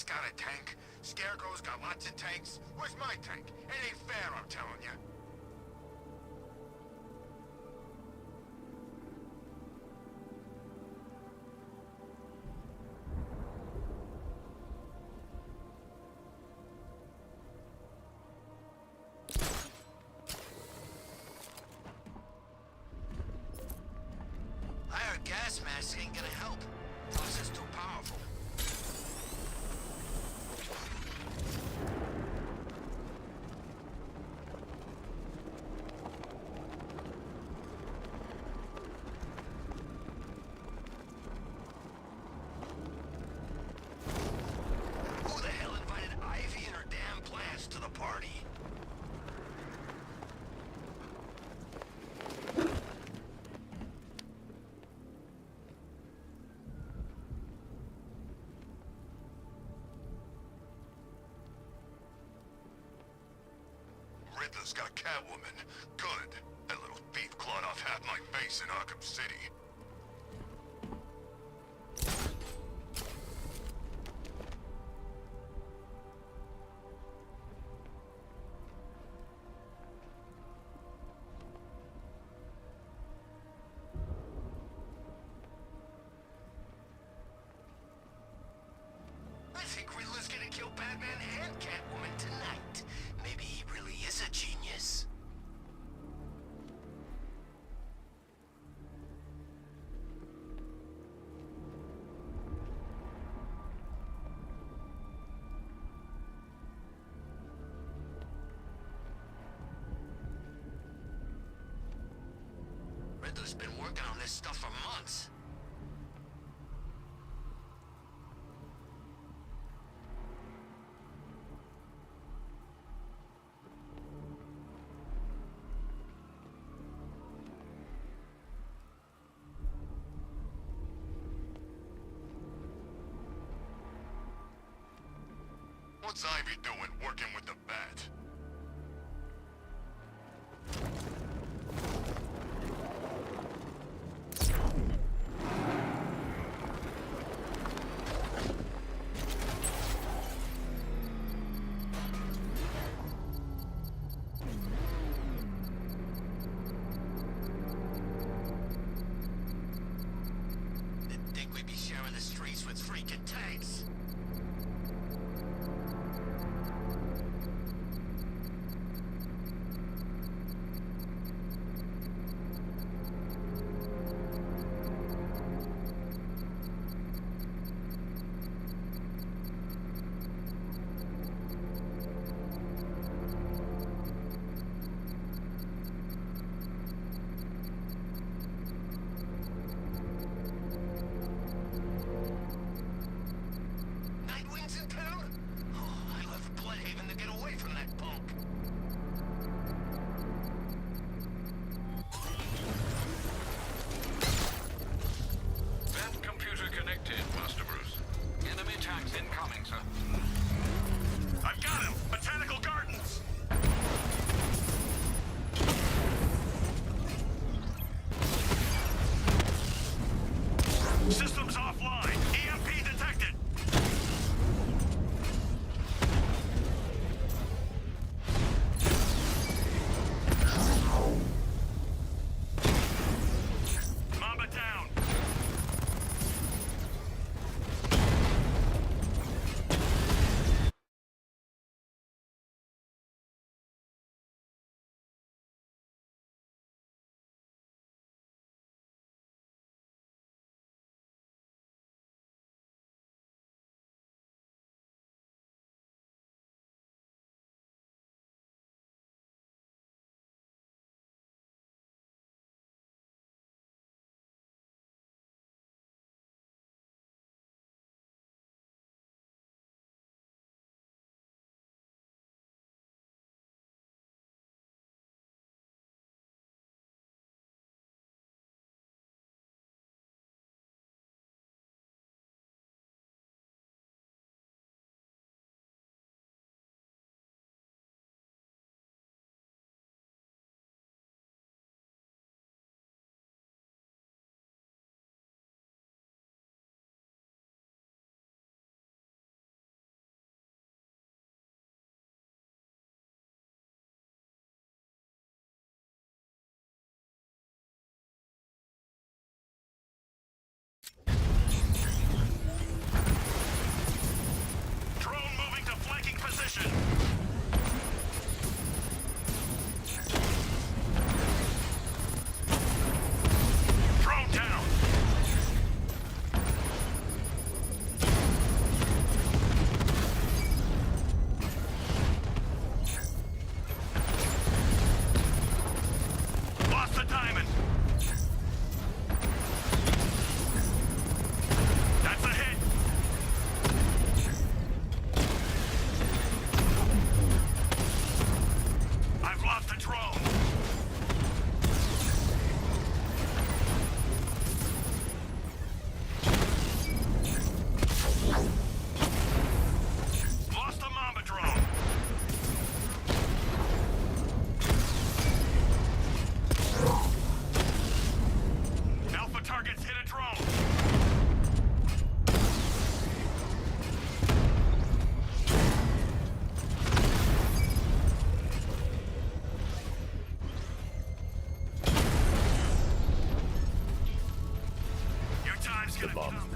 Rat's got a tank. Scarecrow's got lots of tanks. Where's my tank? It ain't fair, I'm telling you. I heard gas masks ain't gonna help. Plus, it's too powerful. Who the hell invited Ivy and her damn plants to the party? Riddler's got Catwoman. Good. That little thief clawed off half my face in Arkham City. I think Riddler's gonna kill Batman and Catwoman tonight. Maybe he really is a genius. Riddler's been working on this stuff for months. What's Ivy doing working with the Bat? Didn't think we'd be sharing the streets with freaking tanks.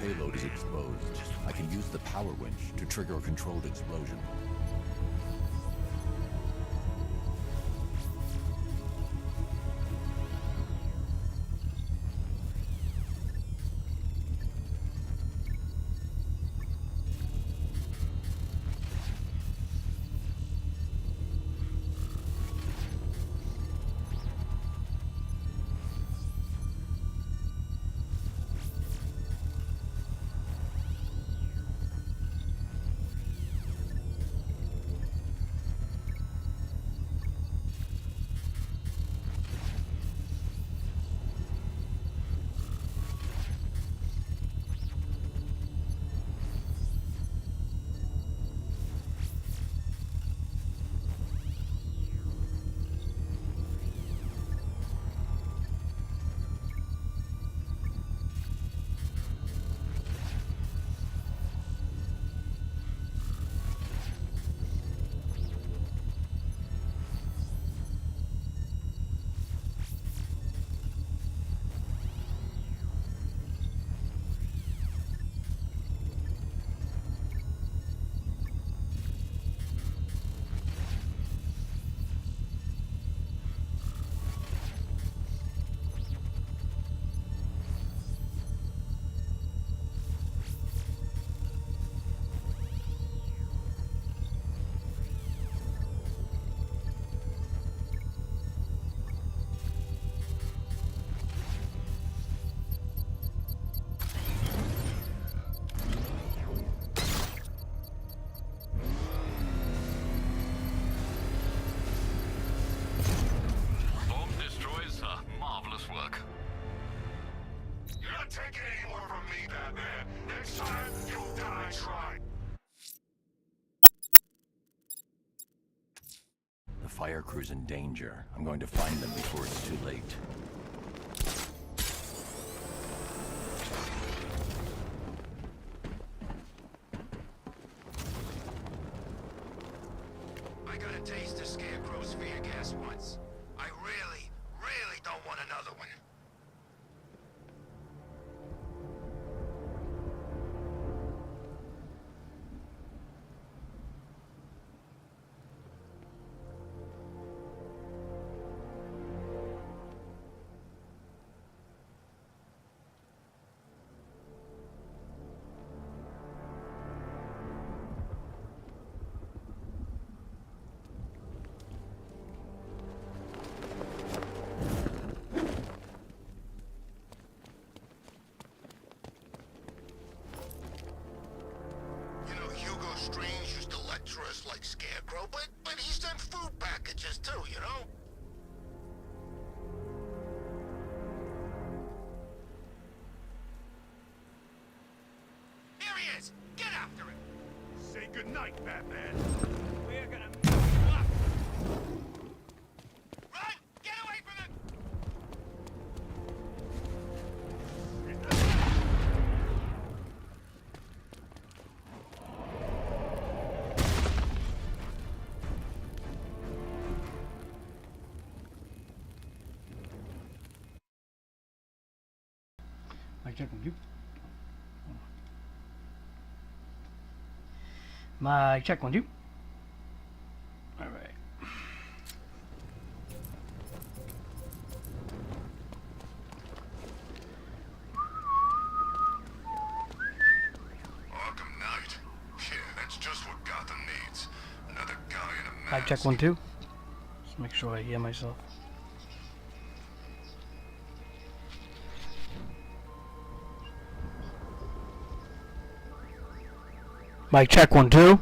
payload is exposed, I can use the power winch to trigger a controlled explosion. Take it any more from me, Batman. Next time, you'll die trying. The fire crew's in danger. I'm going to find them before it's too late. I got a taste of Scarecrow's fear gas once. I really, really don't want another one. Strange used to lecture us like Scarecrow, but he sent food packages too, you know? Here he is! Get after him! Say goodnight, Batman. We're gonna mess you up! Run! Get away from him! Check 1, 2. My check 1, 2. All right. Arkham Knight. Yeah, that's just what Gotham needs. Another guy in a mask. My check 1, 2. Just make sure I hear myself. Mic check 1, 2.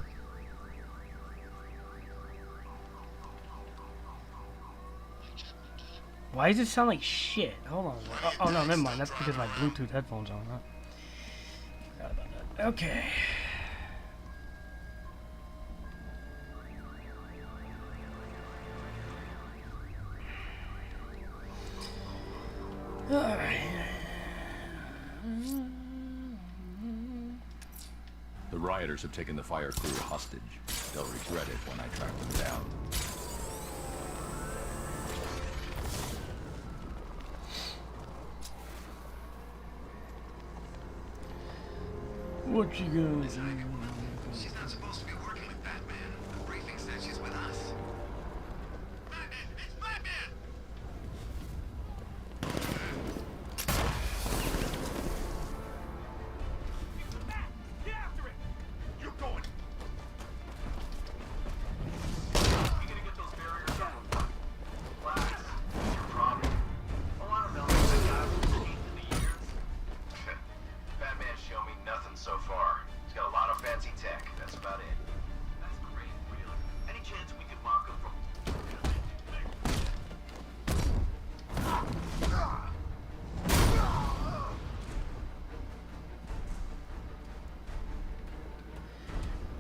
Why does it sound like shit? Hold on. Oh no, never mind. That's because my Bluetooth headphones are on. Huh? Forgot about that. Okay. All right. The rioters have taken the fire crew hostage. They'll regret it when I track them down. What you gonna Listen, do? she's not supposed to be working with Batman. The briefing said she's with us. Batman! It's Batman! Get after it! You're going. You gonna get those barriers up? Relax. It's your problem. A lot of millions of guys will cheat in the years. Batman's shown me nothing so far. He's got a lot of fancy tech. That's about it. That's great, really. Any chance we could mock him from...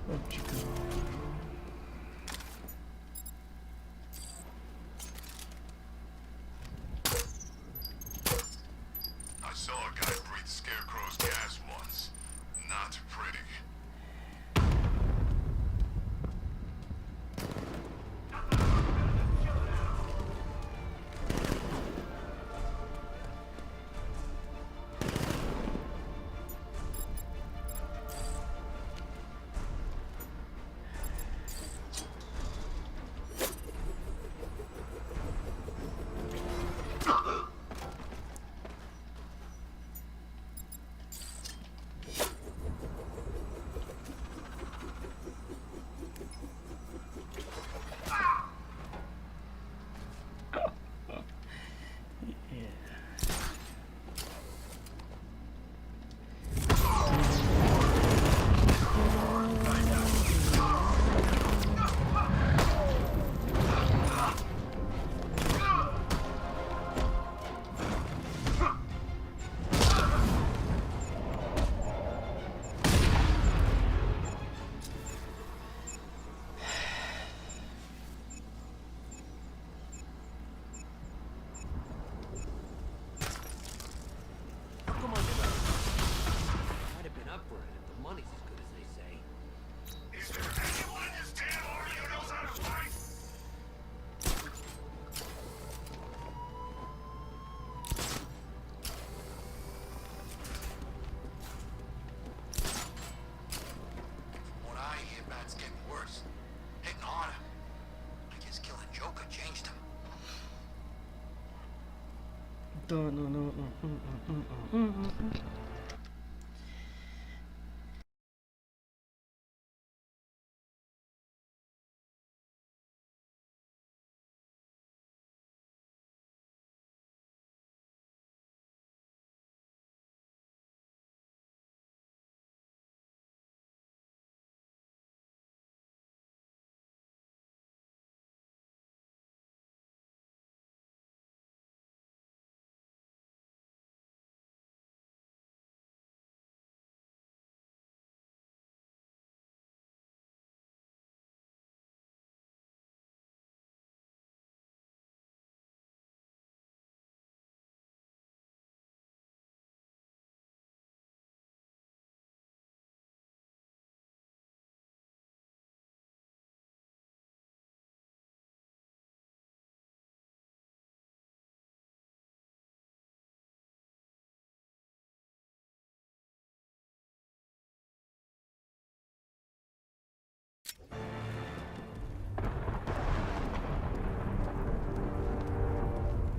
What you gonna do? I saw a guy breathe Scarecrow's gas once. Not pretty. Come on, might have been up for it if the money's as good as they say. Is there anyone in this damn army who knows how to fight? From what I hear, Bat's getting worse. Hitting harder. I guess killing Joker changed him.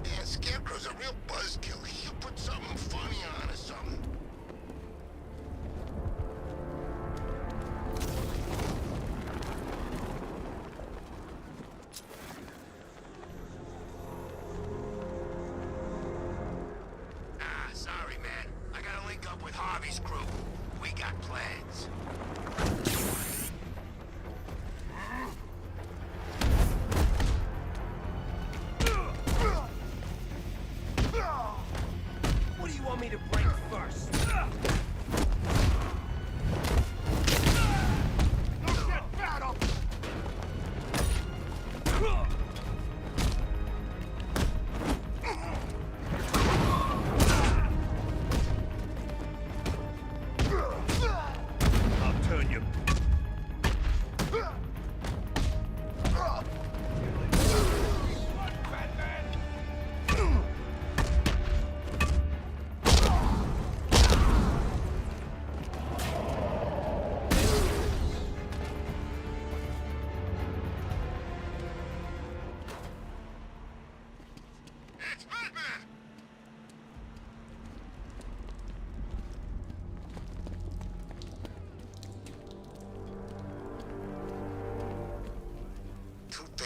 Man, Scarecrow's a real buzzkill. He should put something funny on or something. Ah, sorry, man. I gotta link up with Harvey's crew. We got plans.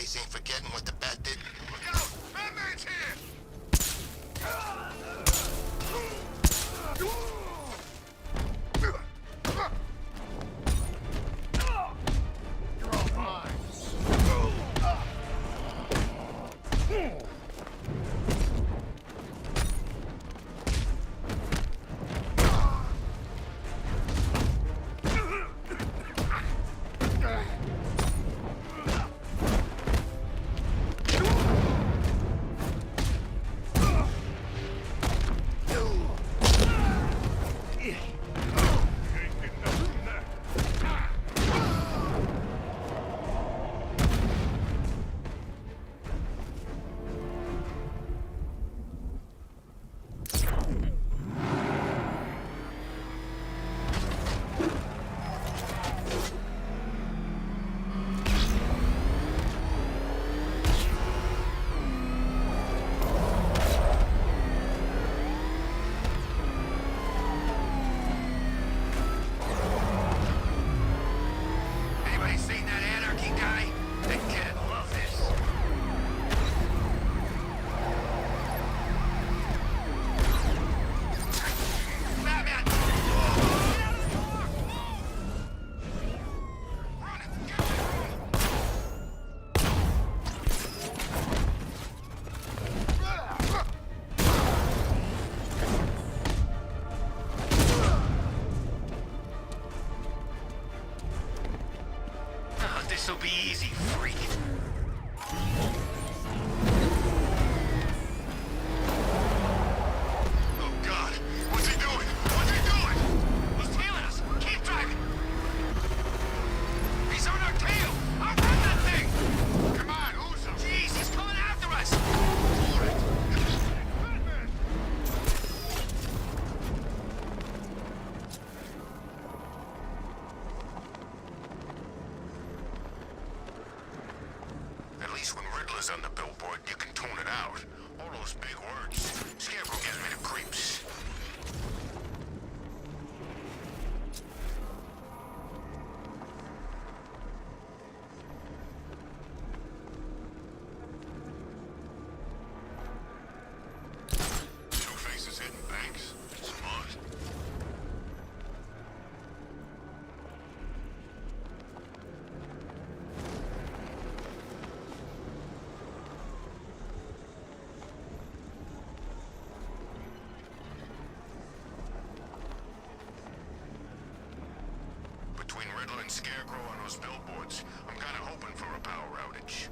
guys ain't forgetting what the bat did. Look out! Batman's here! You're all mine. Anybody seen that anarchy guy? That kid love this. Batman! Get out of the car! Run it! Get Oh, this'll be easy, freak. Oh, God. What's he doing? What's he doing? He's tailing us. Keep driving. He's on our tail. Outrun that thing. Come on, who's him? Jeez, he's coming after us. Batman! At least when Riddler's on the billboard, you can tune it out. All those big words. Scarecrow gives me the creeps. Two-Face's hitting banks? Smart. Between Riddler and Scarecrow on those billboards, I'm kinda hoping for a power outage.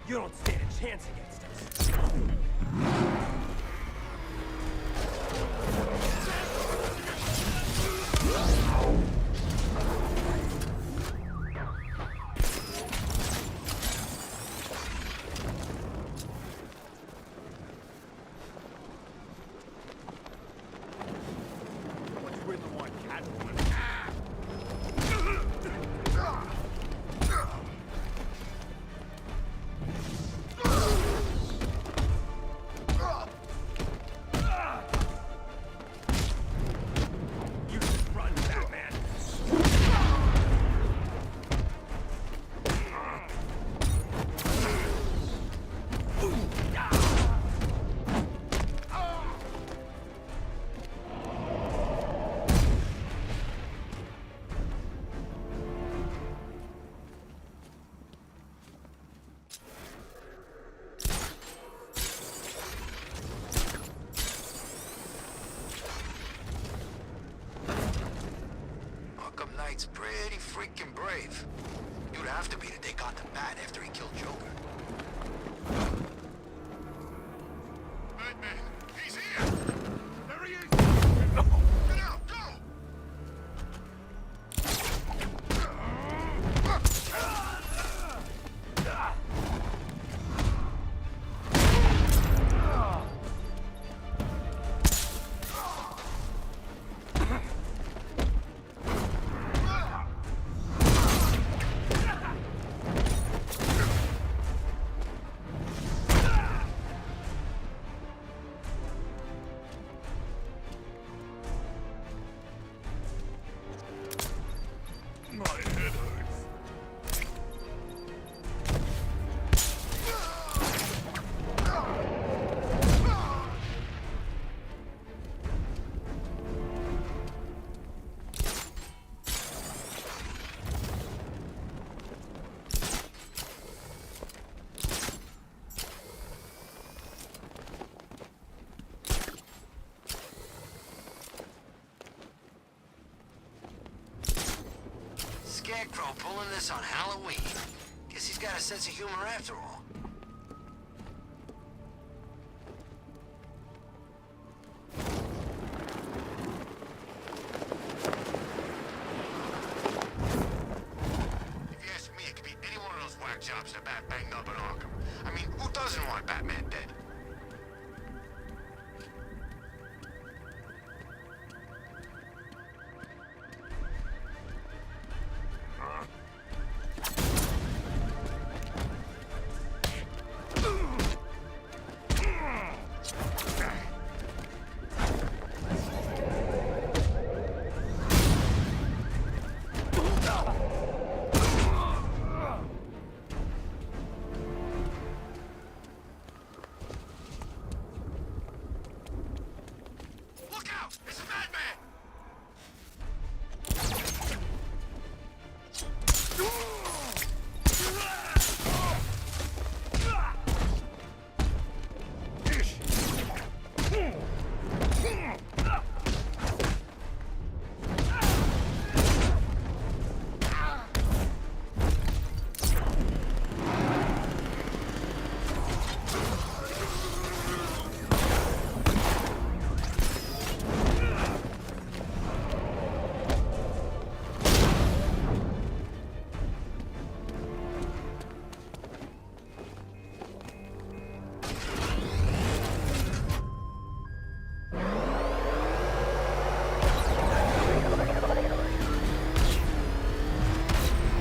You don't stand a chance against us. What's Riddler want, Catwoman? You should run, Batman. Arkham Knight's pretty freaking brave. You'd have to be to take on the Bat after he killed Joker. Batman! He's here! There he is! hero pulling this on Halloween. Guess he's got a sense of humor after all. If you ask me, it could be any one of those whack jobs that Bat banged up in Arkham. I mean, who doesn't want Batman dead? Look out! It's Batman!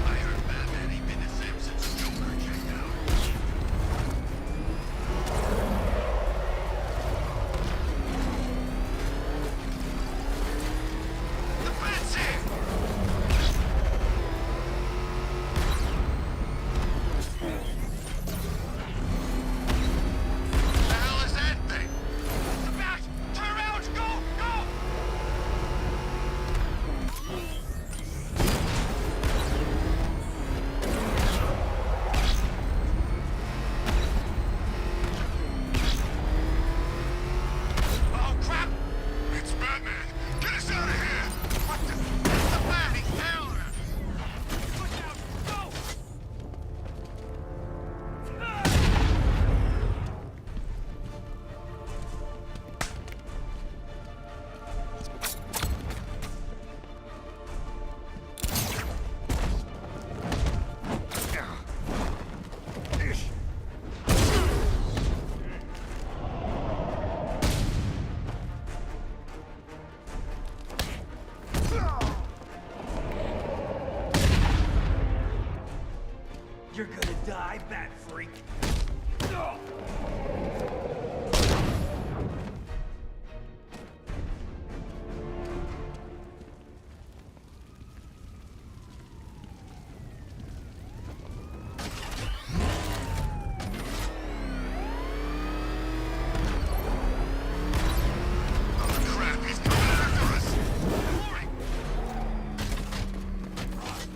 I heard Batman ain't been the same since the Joker checked out. The Bat's here! The hell is that thing? The Bat! Turn around! Go! Go! Oh, crap! It's Batman! Get us out of here! What the? It's the Bat! He's tailing us! Look out! Go! You're gonna die, Bat Freak. Oh, crap! He's coming after us! Hurry!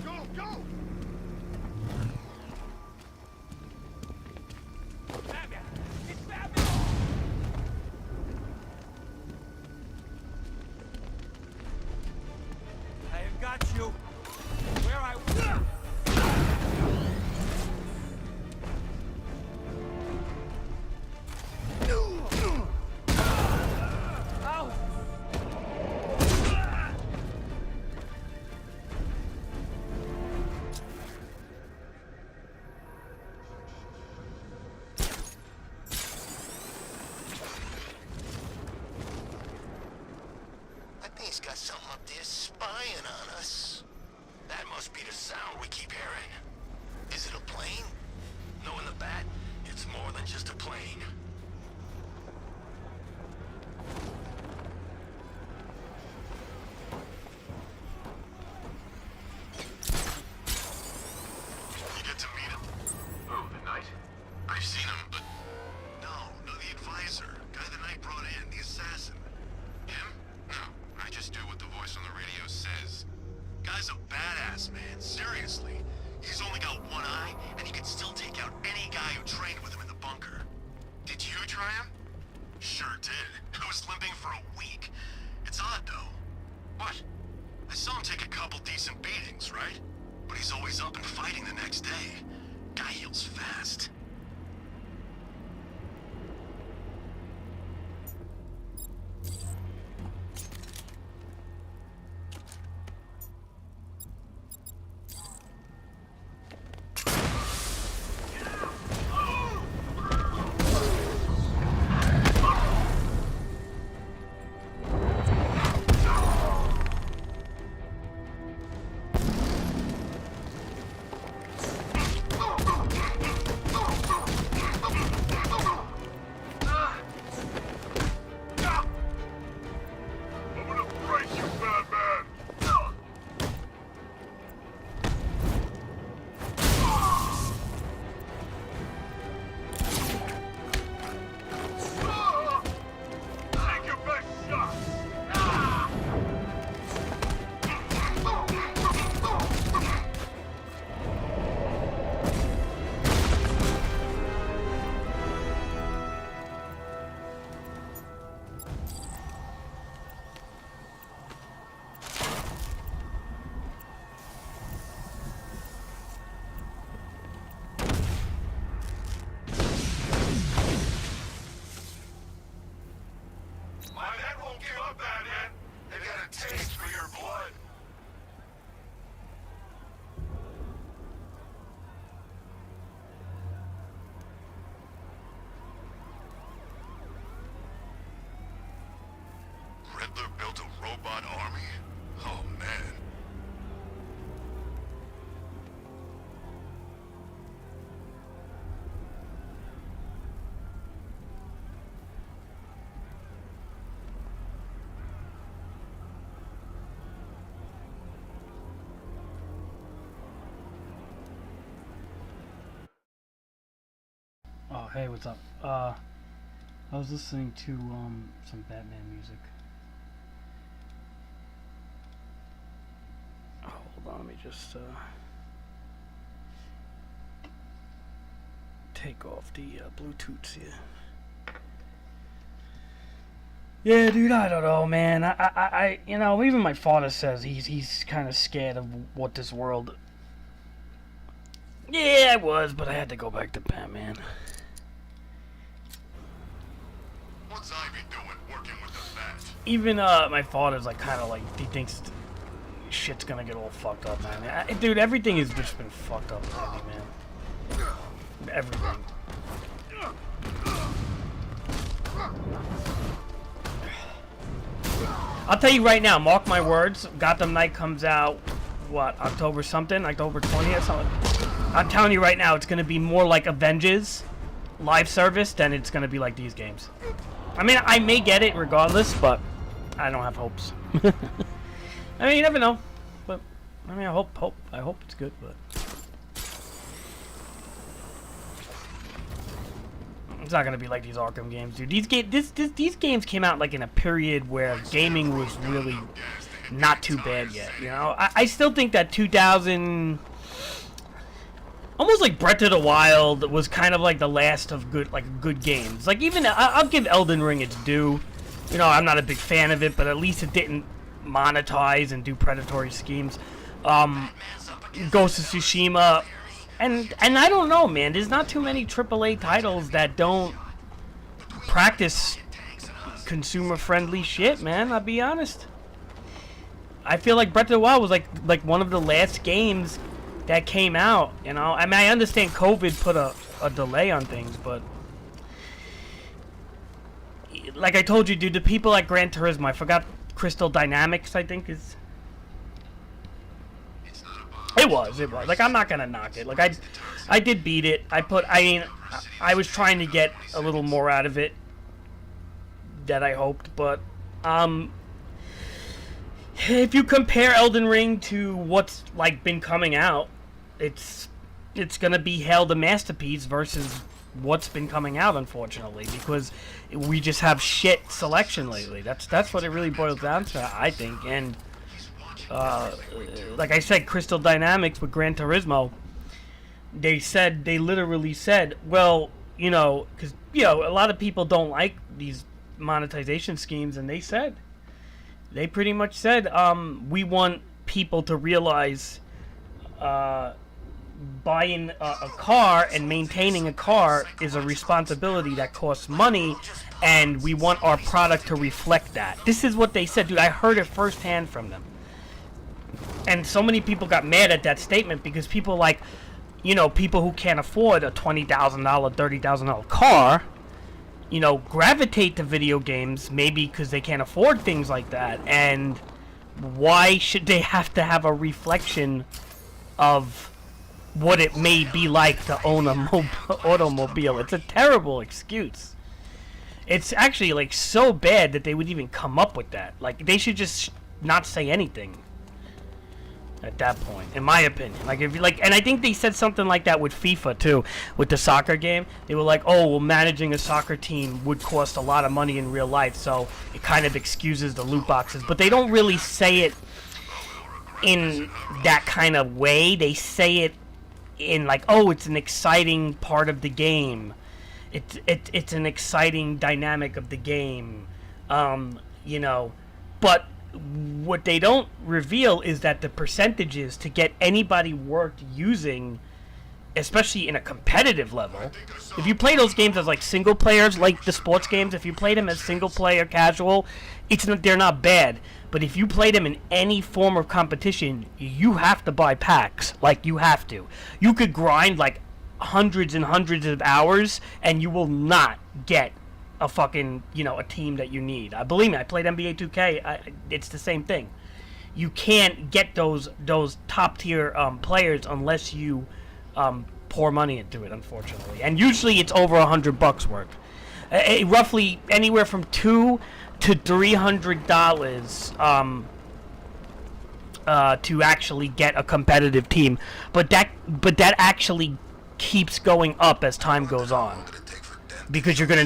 Go! Go! Batman! It's Batman! I have got you. Where I Ow! I think he's got something up there spying on us. That must be the sound we keep hearing. Is it a plane? Knowing the Bat, it's more than just a plane. You get to meet him? Who, the Knight? I've seen him, but... No, the advisor. Guy the Knight brought in, the assassin. Him? No, I just do what the voice on the radio says. Guy's a badass, man. Seriously. He's only got one eye, and he could still take out any guy who trained with him in the bunker. Did you try him? Sure did. I was limping for a week. It's odd, though. What? I saw him take a couple decent beatings, right? but he's always up and fighting the next day. Guy heals fast. My men won't give up, Batman. They've got a taste for your blood. Riddler built a robot army? Oh, man. Oh, hey, what's up? I was listening to some Batman music. Oh, hold on, let me just take off the Bluetooth here. Yeah, dude, I don't know, man. I you know, even my father says he's kind of scared of what this world. Yeah, I was, but I had to go back to Batman. What's Ivy doing working with the Bat? Even my father's like kind of like he thinks shit's gonna get all fucked up, man. Dude, everything has just been fucked up lately, man. Everything. I'll tell you right now, mark my words, Gotham Knight comes out, what, October something? October 20th? Something. I'm telling you right now, it's gonna be more like Avengers live service than it's gonna be like these games. I mean, I may get it regardless, but I don't have hopes. I mean, you never know. But I mean, I hope it's good. But it's not gonna be like these Arkham games, dude. These games came out like in a period where gaming was really not too bad yet. You know, I still think that 2000. Almost like Breath of the Wild was kind of like the last of good games. Like even I'll give Elden Ring its due. You know, I'm not a big fan of it, but at least it didn't monetize and do predatory schemes. Ghost of Tsushima, and I don't know, man. There's not too many AAA titles that don't practice consumer-friendly shit, man. I'll be honest. I feel like Breath of the Wild was like one of the last games that came out, you know. I mean, I understand COVID put a delay on things, but like I told you, dude, the people at Gran Turismo, I forgot Crystal Dynamics, I think is. It was. Like, I'm not gonna knock it. Like, I did beat it. I was trying to get a little more out of it that I hoped, but if you compare Elden Ring to what's like been coming out, it's gonna be hailed a masterpiece versus what's been coming out, unfortunately, because we just have shit selection lately. That's what it really boils down to, I think. And like I said, Crystal Dynamics with Gran Turismo, they literally said, well, you know, because you know a lot of people don't like these monetization schemes, and they pretty much said, we want people to realize buying a car and maintaining a car is a responsibility that costs money, and we want our product to reflect that. This is what they said, dude. I heard it firsthand from them. And so many people got mad at that statement because people like, you know, people who can't afford a $20,000, $30,000 car, you know, gravitate to video games maybe because they can't afford things like that. And why should they have to have a reflection of what it may be like to own a automobile? It's a terrible excuse. It's actually like so bad that they would even come up with that. Like, they should just not say anything at that point, in my opinion. Like, if you like, and I think they said something like that with FIFA too, with the soccer game. They were like, oh, well, managing a soccer team would cost a lot of money in real life, so it kind of excuses the loot boxes. But they don't really say it in that kind of way. They say it in like, oh, it's an exciting part of the game. It's an exciting dynamic of the game, you know. But what they don't reveal is that the percentages to get anybody worked using, especially in a competitive level, if you play those games as like single players, like the sports games, if you play them as single player casual, they're not bad. But if you play them in any form of competition, you have to buy packs. Like, you have to. You could grind like hundreds and hundreds of hours and you will not get a fucking, you know, a team that you need. Believe me, I played NBA 2K. It's the same thing. You can't get those top tier players unless you pour money into it, unfortunately. And usually it's over $100 worth. Roughly anywhere from $200 to $300 to actually get a competitive team. But that actually keeps going up as time goes on, because you're gonna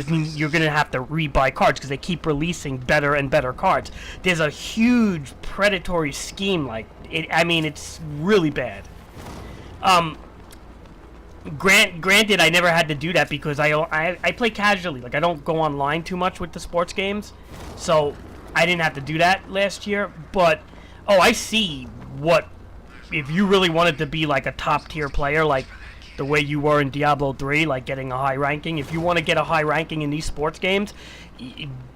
have to rebuy cards because they keep releasing better and better cards. There's a huge predatory scheme like it. I mean, it's really bad. Granted, I never had to do that because I play casually. Like, I don't go online too much with the sports games, so I didn't have to do that last year. But I see what, if you really wanted to be like a top tier player, like the way you were in Diablo 3, like getting a high ranking. If you want to get a high ranking in these sports games,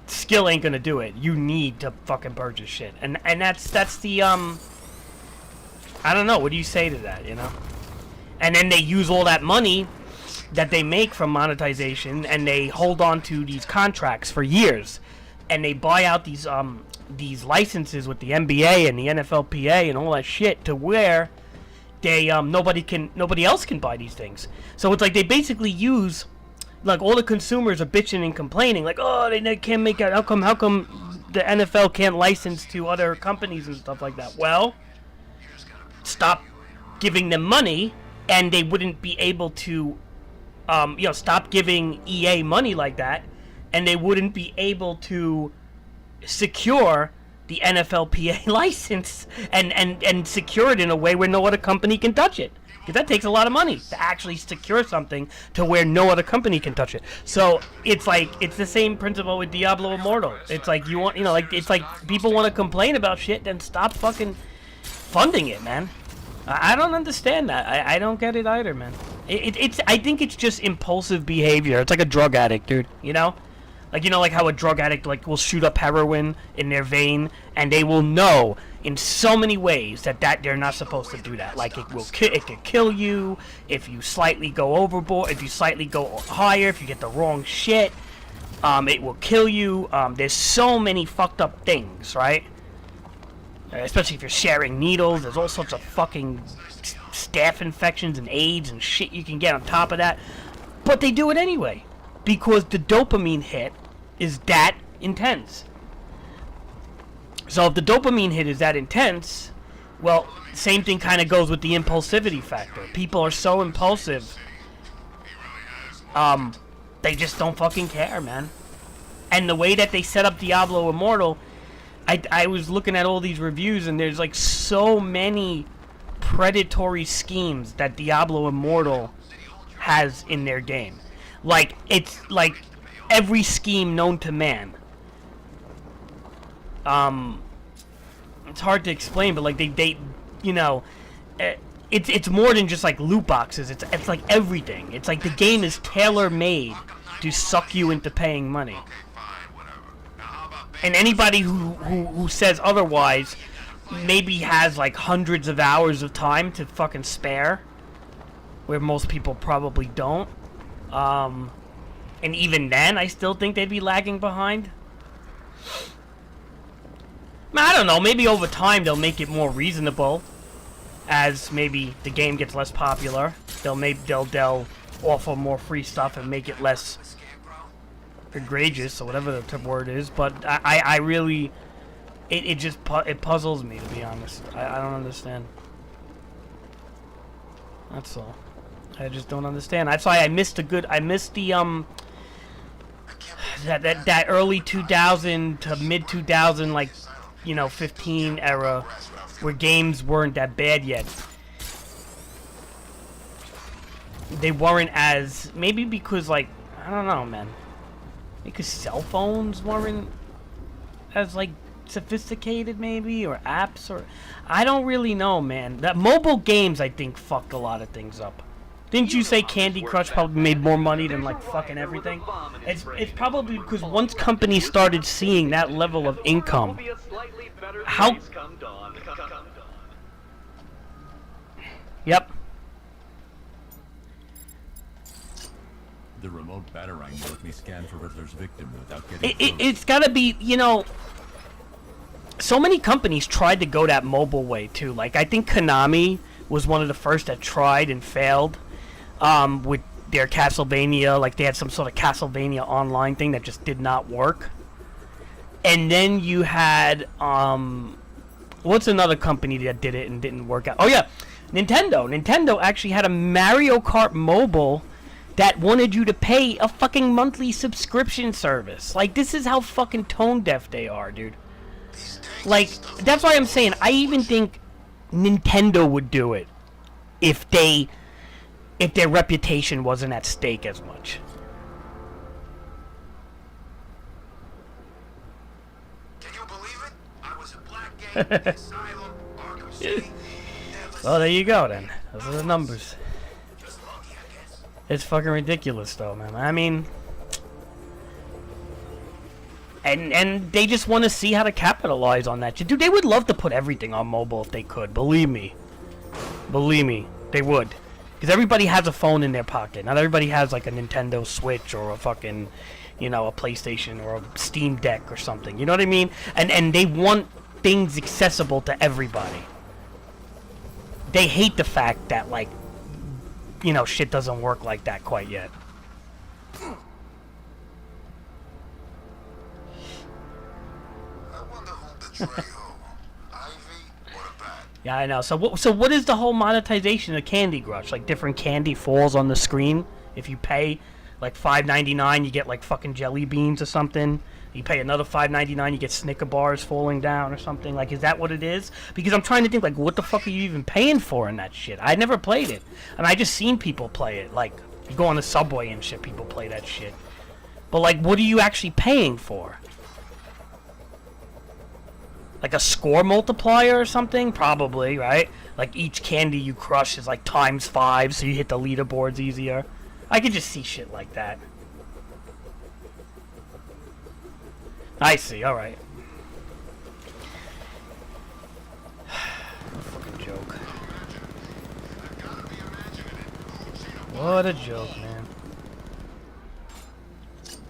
skill ain't gonna do it. You need to fucking purchase shit, and that's the I don't know. What do you say to that? You know? And then they use all that money that they make from monetization, and they hold on to these contracts for years, and they buy out these licenses with the NBA and the NFLPA and all that shit to where they nobody else can buy these things. So it's like they basically use, like, all the consumers are bitching and complaining, like, oh, they can't make it. How come the NFL can't license to other companies and stuff like that? Well, stop giving them money, and they wouldn't be able to, stop giving EA money like that, and they wouldn't be able to secure the NFLPA license and secure it in a way where no other company can touch it. Because that takes a lot of money to actually secure something to where no other company can touch it. So it's like, it's the same principle with Diablo Immortal. It's like it's like people want to complain about shit, then stop fucking funding it, man. I don't understand that. I don't get it either, man. I think it's just impulsive behavior. It's like a drug addict, dude. You know? Like, you know, like how a drug addict will shoot up heroin in their vein, and they will know in so many ways that they're not supposed to do that. Like, it could kill you if you slightly go overboard, if you slightly go higher, if you get the wrong shit. It will kill you. There's so many fucked up things, right? Especially if you're sharing needles. There's all sorts of fucking staph infections and AIDS and shit you can get on top of that. But they do it anyway, because the dopamine hit is that intense. So if the dopamine hit is that intense, well, same thing kind of goes with the impulsivity factor. People are so impulsive. They just don't fucking care, man. And the way that they set up Diablo Immortal, I was looking at all these reviews, and there's like so many predatory schemes that Diablo Immortal has in their game. Like, it's like every scheme known to man. It's hard to explain, but like they it's more than just like loot boxes. It's like everything. It's like the game is tailor made to suck you into paying money. Okay, fine, whatever. Now how about And anybody who says otherwise maybe has like hundreds of hours of time to fucking spare, where most people probably don't. And even then, I still think they'd be lagging behind. I don't know. Maybe over time they'll make it more reasonable. As maybe the game gets less popular, they'll offer more free stuff and make it less egregious or whatever the word is. But I really, it puzzles me, to be honest. I don't understand. That's all. I just don't understand. That's why I missed the that early 2000 to mid 2000 like 15 era where games weren't that bad yet. They weren't as, maybe because like, I don't know, man. Because cell phones weren't as like sophisticated maybe, or apps, or I don't really know, man. That mobile games I think fucked a lot of things up. Didn't you say Candy Crush probably made more money than like fucking everything? It's probably because once companies started seeing that level of income, how? Yep. The remote batarang let me scan for Riddler's victim without getting It's gotta be, so many companies tried to go that mobile way too. Like, I think Konami was one of the first that tried and failed with their Castlevania. Like, they had some sort of Castlevania online thing that just did not work. And then you had, what's another company that did it and didn't work out? Oh, yeah, Nintendo. Nintendo actually had a Mario Kart mobile that wanted you to pay a fucking monthly subscription service. Like, this is how fucking tone deaf they are, dude. Like, that's why I'm saying, I even think Nintendo would do it if their reputation wasn't at stake as much. Can you believe it? I was at Blackgate, Asylum, Arkham City. Well, there you go then. Those are the numbers. Just lucky, I guess. It's fucking ridiculous, though, man. I mean, and they just want to see how to capitalize on that shit. Dude, they would love to put everything on mobile if they could. Believe me, they would. Because everybody has a phone in their pocket. Not everybody has like a Nintendo Switch or a fucking, a PlayStation or a Steam Deck or something. You know what I mean? And they want things accessible to everybody. They hate the fact that, like, shit doesn't work like that quite yet. I wonder who'll betray who. Ivy or the bat? Yeah, I know. So what is the whole monetization of Candy Crush? Like, different candy falls on the screen. If you pay like $5.99, you get like fucking jelly beans or something. You pay another $5.99, you get Snicker bars falling down or something. Like, is that what it is? Because I'm trying to think, like, what the fuck are you even paying for in that shit? I never played it. I mean, I just seen people play it. Like, you go on the subway and shit, people play that shit. But, like, what are you actually paying for? Like a score multiplier or something? Probably, right? Like, each candy you crush is like ×5, so you hit the leaderboards easier. I could just see shit like that. I see, alright. Fucking joke. What a joke, man.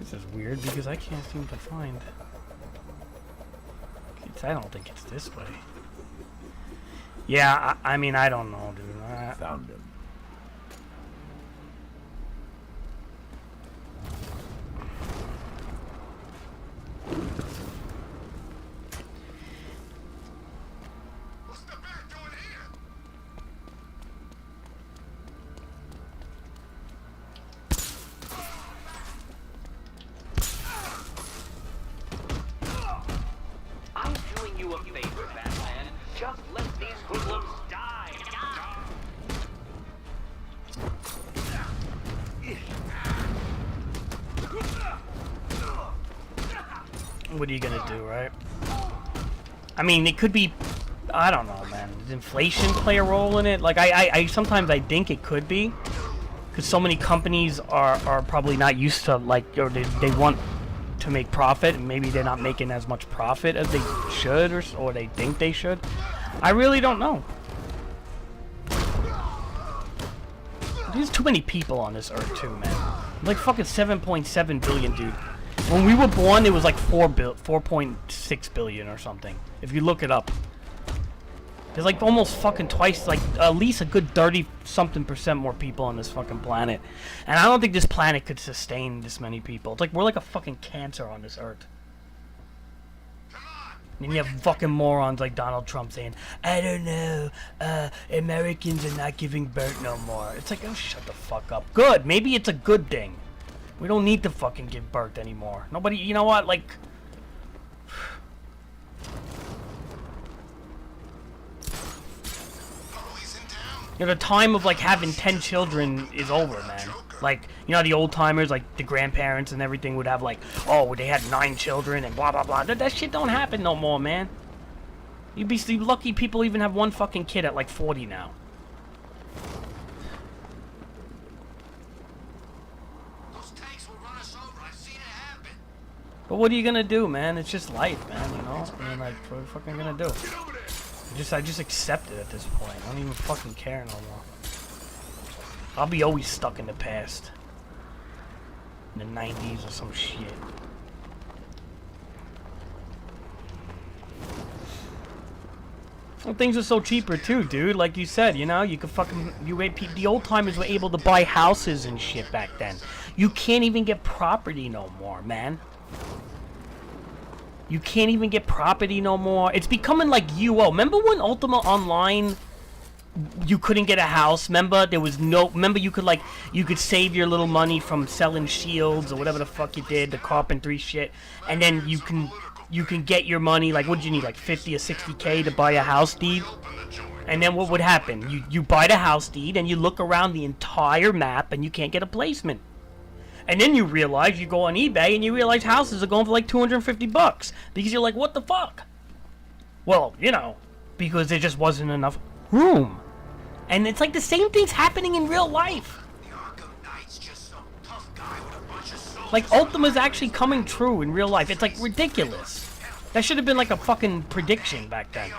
This is weird because I can't seem to find... I don't think it's this way. Yeah, I mean, I don't know, dude. Found him. What's the bat doing here? I'm doing you a favor, Batman. Just let these hoodlums die. What are you gonna do, right? I mean, it could be... I don't know, man. man? Does inflation play a role in it? Like, I sometimes I think it could be. Because so many companies are probably not used to, like, or they want to make profit, and maybe they're not making as much profit as they should, or they think they should. I really don't know. There's too many people on this earth too, man. Like fucking 7.7 billion, dude. When we were born, it was like 4.6 billion or something. If you look it up. There's like almost fucking twice, like at least a good 30-something% more people on this fucking planet. And I don't think this planet could sustain this many people. It's like we're like a fucking cancer on this earth. And you have fucking morons like Donald Trump saying, I don't know, Americans are not giving birth no more. It's like, oh, shut the fuck up. Good, maybe it's a good thing. We don't need to fucking give birth anymore. Nobody, you know what, like... You know, the time of, like, having 10 children is over, man. Like, you know, the old timers, like, the grandparents and everything would have, like, oh, they had 9 children and blah, blah, blah. That shit don't happen no more, man. You'd be lucky people even have 1 fucking kid at, like, 40 now. Those tanks will run us over. I've seen it happen. But what are you gonna do, man? It's just life, man, you know? I mean, like, what are we fucking gonna do? I just accept it at this point. I don't even fucking care no more. I'll be always stuck in the past. In the 90s or some shit. Well, things are so cheaper too, dude. Like you said, you know, you could fucking... the old timers were able to buy houses and shit back then. You can't even get property no more, man. You can't even get property no more. It's becoming like UO. Remember when Ultima Online, you couldn't get a house? Remember there was no... Remember you could save your little money from selling shields or whatever the fuck you did, the carpentry shit, and then you can get your money, like, what did you need, like 50 or 60K to buy a house deed? And then what would happen? You buy the house deed and you look around the entire map and you can't get a placement. And then you realize, you go on eBay and you realize houses are going for like $250 because you're like, what the fuck? Well, you know, because there just wasn't enough room. And it's like the same thing's happening in real life. Like, Ultima's actually coming true in real life. It's like ridiculous. That should have been like a fucking prediction back then.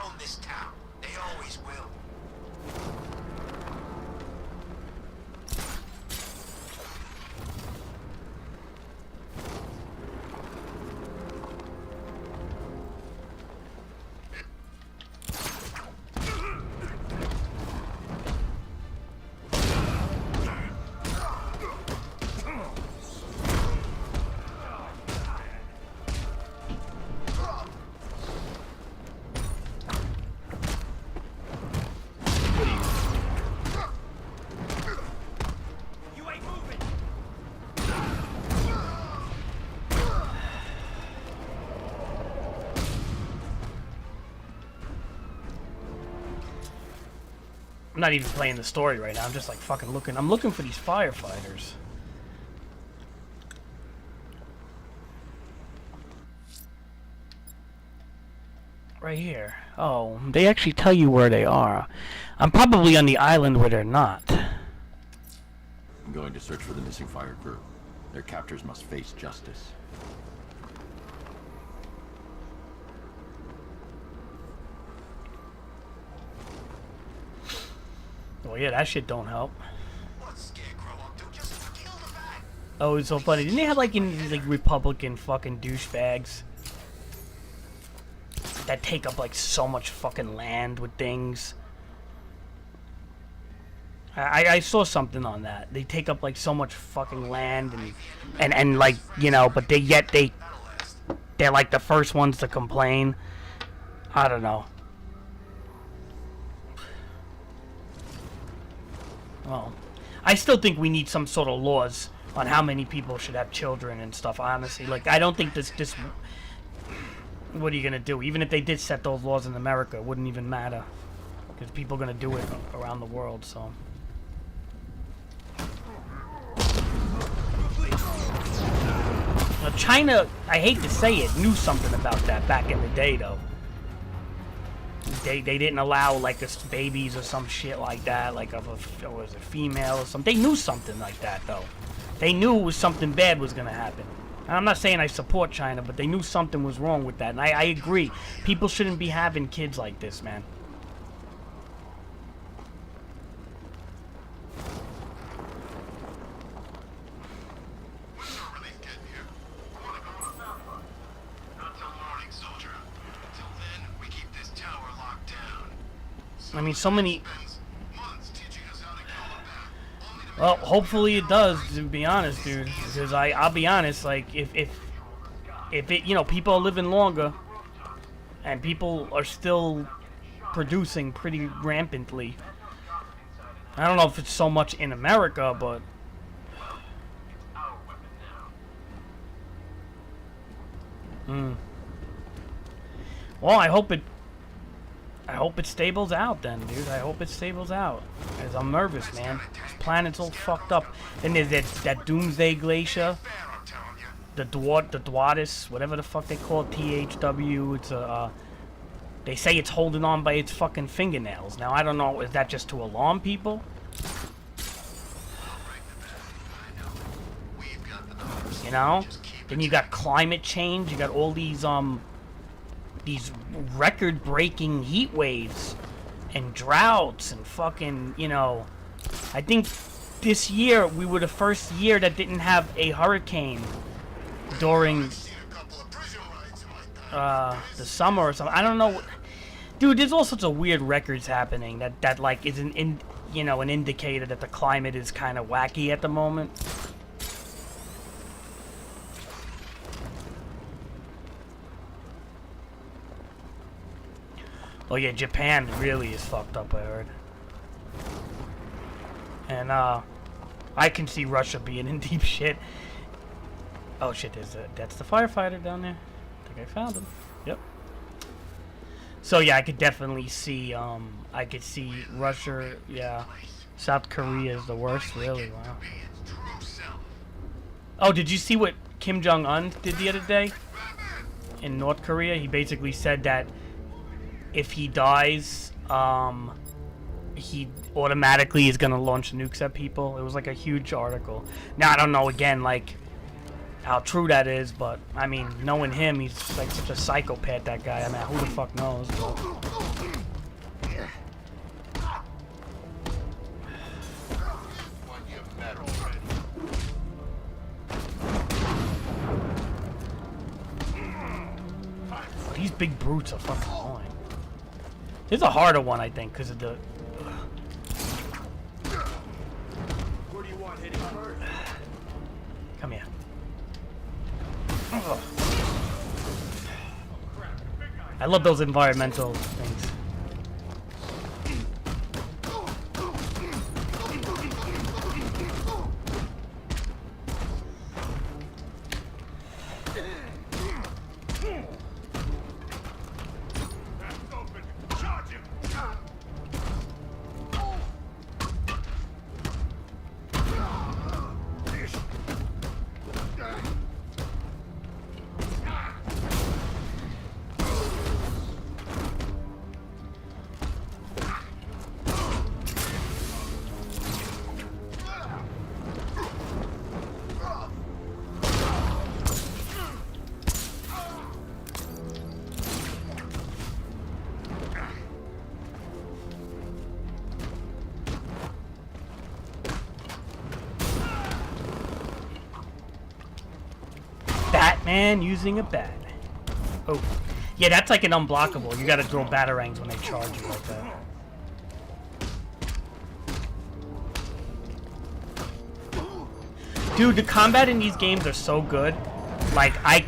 I'm not even playing the story right now. I'm just like fucking looking. I'm looking for these firefighters. Right here. Oh, they actually tell you where they are. I'm probably on the island where they're not. I'm going to search for the missing fire crew. Their captors must face justice. Well, yeah, that shit don't help. Oh, it's so funny. Didn't they have like Republican fucking douchebags that take up like so much fucking land with things? I saw something on that. They take up like so much fucking land and like, you know, but they're like the first ones to complain. I don't know. Well, I still think we need some sort of laws on how many people should have children and stuff, honestly. Like, I don't think this what are you gonna do? Even if they did set those laws in America, it wouldn't even matter. Because people are gonna do it around the world, so. Now, China, I hate to say it, knew something about that back in the day, though. they didn't allow like babies or some shit like that, like of a, or was a female or something. They knew something like that though. They knew it was something bad was gonna happen. And I'm not saying I support China, but they knew something was wrong with that. And I agree. People shouldn't be having kids like this, man. When's our relief getting here? I wanna go on a fast run. Not till morning, soldier. Until then, we keep this tower locked down. I mean, so many. Spends months teaching us how to kill a bat, only to Well, hopefully it does. To be honest, dude, because I'll be honest. Like if it, you know, people are living longer, and people are still producing pretty rampantly. I don't know if it's so much in America, but well, I hope it stables out then, dude. I hope it stables out. Because I'm nervous, man. This planet's all fucked up. Then there's that Doomsday Glacier. The Dwadis, whatever the fuck they call it, THW. It's a, they say it's holding on by its fucking fingernails. Now, I don't know, is that just to alarm people? You know? Then you got climate change, you got all these record-breaking heat waves and droughts and fucking, you know, I think this year we were the first year that didn't have a hurricane during the summer or something. I don't know, dude. There's all sorts of weird records happening that like is an indicator that the climate is kind of wacky at the moment. Oh yeah, Japan really is fucked up, I heard. And I can see Russia being in deep shit. Oh shit, that's the firefighter down there. I think I found him. Yep. So yeah, I could definitely see I could see Russia, yeah. South Korea is the worst, really. Wow. Oh, did you see what Kim Jong-un did the other day in North Korea? He basically said that if he dies, he automatically is gonna launch nukes at people. It was like a huge article. Now I don't know again like how true that is, but I mean, knowing him, he's like such a psychopath. That guy. I mean, who the fuck knows? But... These big brutes are fucking annoying. This is a harder one, I think, because of the. Where do you want hitting first? Come here. I love those environmental things. Batman using a bat. Oh. Yeah, that's like an unblockable. You gotta throw batarangs when they charge you like that. Dude, the combat in these games are so good. Like,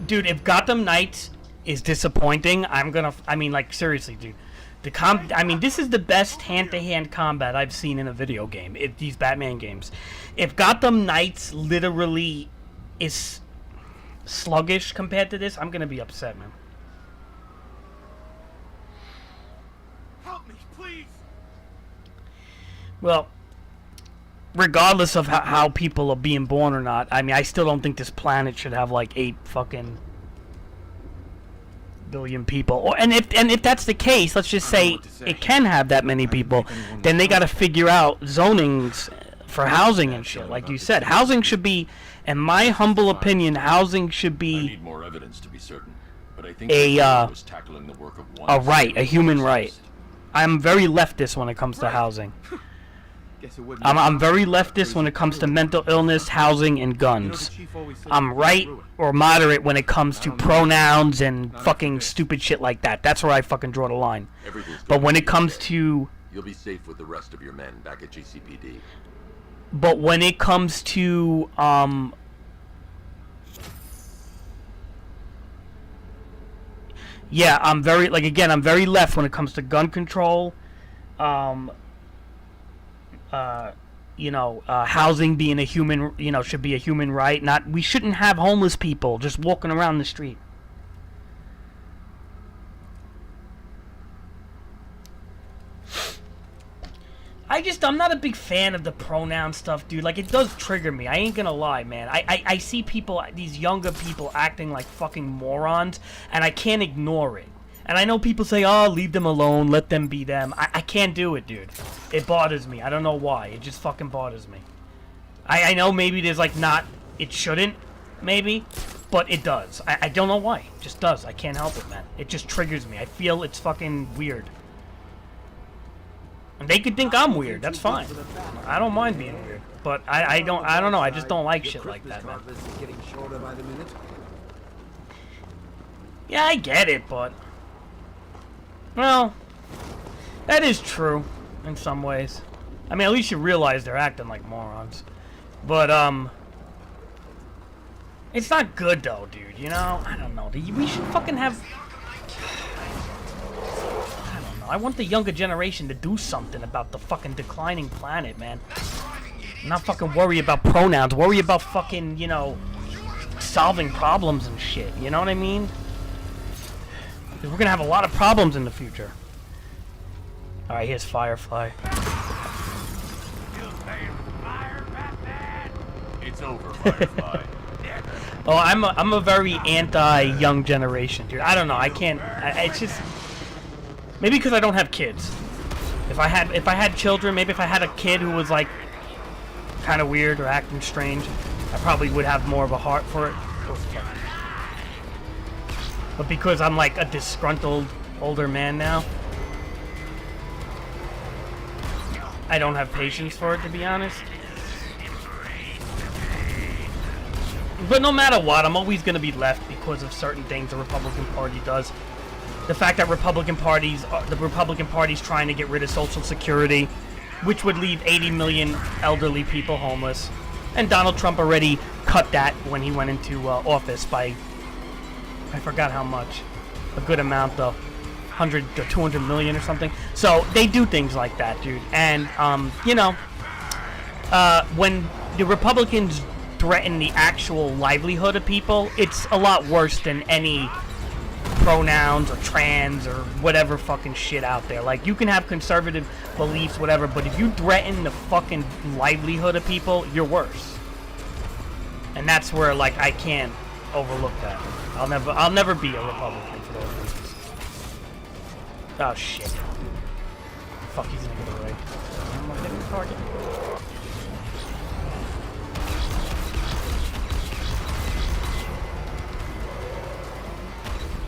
dude, if Gotham Knights is disappointing, I mean, like, seriously, dude. I mean, this is the best hand-to-hand combat I've seen in a video game. These Batman games. If Gotham Knights literally is sluggish compared to this, I'm gonna be upset, man. Help me, please. Well, regardless of how people are being born or not, I mean, I still don't think this planet should have like 8 fucking billion people. And if that's the case, let's just say it can have that many people, then they got to figure out zonings for housing and shit. Like you said, housing should be, in my humble opinion, housing should I be need more evidence to be certain, but I think a, the fire was tackling the work of one a right, a human right. first. I'm very leftist when it comes to housing. I'm very leftist when it comes to mental illness, housing, and guns. I'm right or moderate when it comes to pronouns and fucking stupid shit like that. That's where I fucking draw the line. But when it comes to... You'll be safe with the rest of your men back at GCPD. But when it comes to, yeah, I'm very, like, again, I'm very left when it comes to gun control, housing being a human, should be a human right. We shouldn't have homeless people just walking around the street. I'm not a big fan of the pronoun stuff, dude. Like, it does trigger me. I ain't gonna lie, man. I see people, these younger people, acting like fucking morons, and I can't ignore it. And I know people say, oh, leave them alone, let them be them. I can't do it, dude. It bothers me. I don't know why. It just fucking bothers me. I know maybe there's, like, it shouldn't, maybe, but it does. I don't know why. It just does. I can't help it, man. It just triggers me. I feel it's fucking weird. And they could think I'm weird. That's fine. I don't mind being weird. But I don't know. I just don't like shit like that, man. Yeah, I get it, but... Well, that is true in some ways. I mean, at least you realize they're acting like morons. But, it's not good, though, dude, I don't know. We should fucking have... I don't know. I want the younger generation to do something about the fucking declining planet, man. Not fucking worry about pronouns. Worry about fucking, solving problems and shit. You know what I mean? We're gonna have a lot of problems in the future. Alright, here's Firefly. It's over, Firefly. Oh, I'm a very anti-young generation, dude. I don't know. I can't. It's just maybe because I don't have kids. If I had children, maybe if I had a kid who was like kind of weird or acting strange, I probably would have more of a heart for it. But because I'm like a disgruntled older man now, I don't have patience for it, to be honest. But no matter what, I'm always going to be left because of certain things the Republican Party does. The fact that the Republican Party's trying to get rid of Social Security, which would leave 80 million elderly people homeless. And Donald Trump already cut that when he went into office by... I forgot how much. A good amount, though. 100 or 200 million or something. So, they do things like that, dude. And, when the Republicans threaten the actual livelihood of people, it's a lot worse than any pronouns or trans or whatever fucking shit out there. Like, you can have conservative beliefs, whatever, but if you threaten the fucking livelihood of people, you're worse. And that's where, like, I can't overlook that. I'll never be a Republican for those reasons. Oh shit. Fuck, he's gonna get away. I'm not hitting the target.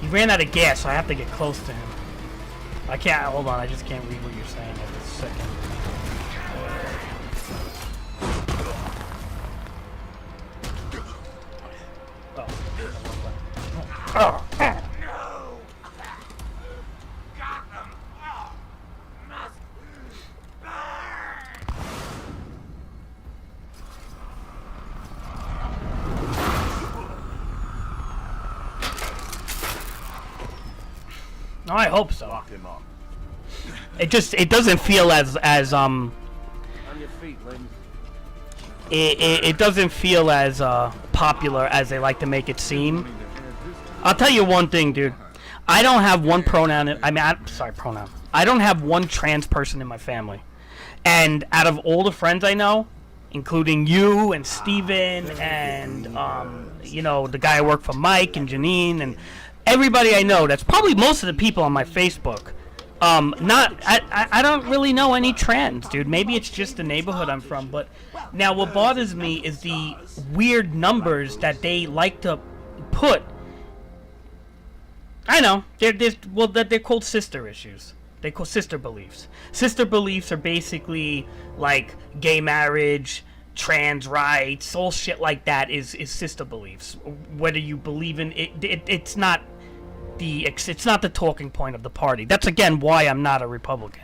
He ran out of gas, so I have to get close to him. I can't, hold on, I just can't read what you're saying at this second. Oh. No, I hope so. Lock him up. It doesn't feel as On your feet, ladies. it doesn't feel as popular as they like to make it seem. I'll tell you one thing, dude. I don't have one pronoun. Pronoun. I don't have one trans person in my family. And out of all the friends I know, including you and Steven and, the guy I work for, Mike and Janine, and everybody I know, that's probably most of the people on my Facebook. I don't really know any trends, dude. Maybe it's just the neighborhood I'm from, but now what bothers me is the weird numbers that they like to put. I know, they're called sister issues. They call sister beliefs. Sister beliefs are basically like gay marriage, trans rights, all shit like that is sister beliefs. Whether you believe in it, it's not the talking point of the party. That's again why I'm not a Republican.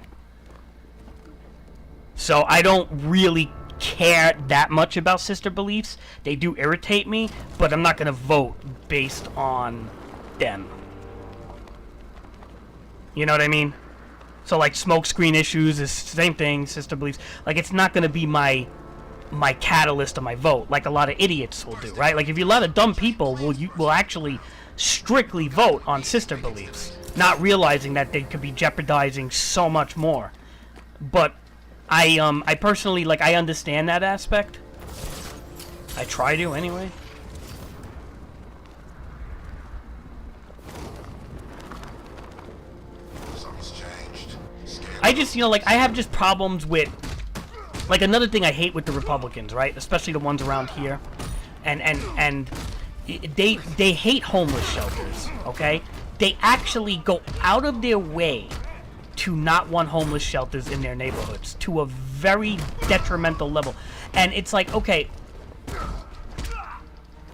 So I don't really care that much about sister beliefs. They do irritate me, but I'm not gonna vote based on them. You know what I mean? So like smokescreen issues is the same thing, sister beliefs. Like it's not gonna be my catalyst of my vote, like a lot of idiots will do, right? Like if you let a dumb people will actually strictly vote on sister beliefs, not realizing that they could be jeopardizing so much more. But I personally, like, I understand that aspect. I try to anyway. Something's changed. I just, like, I have just problems with, like, another thing I hate with the Republicans, right? Especially the ones around here. And they hate homeless shelters, okay? They actually go out of their way to not want homeless shelters in their neighborhoods to a very detrimental level. And it's like, okay,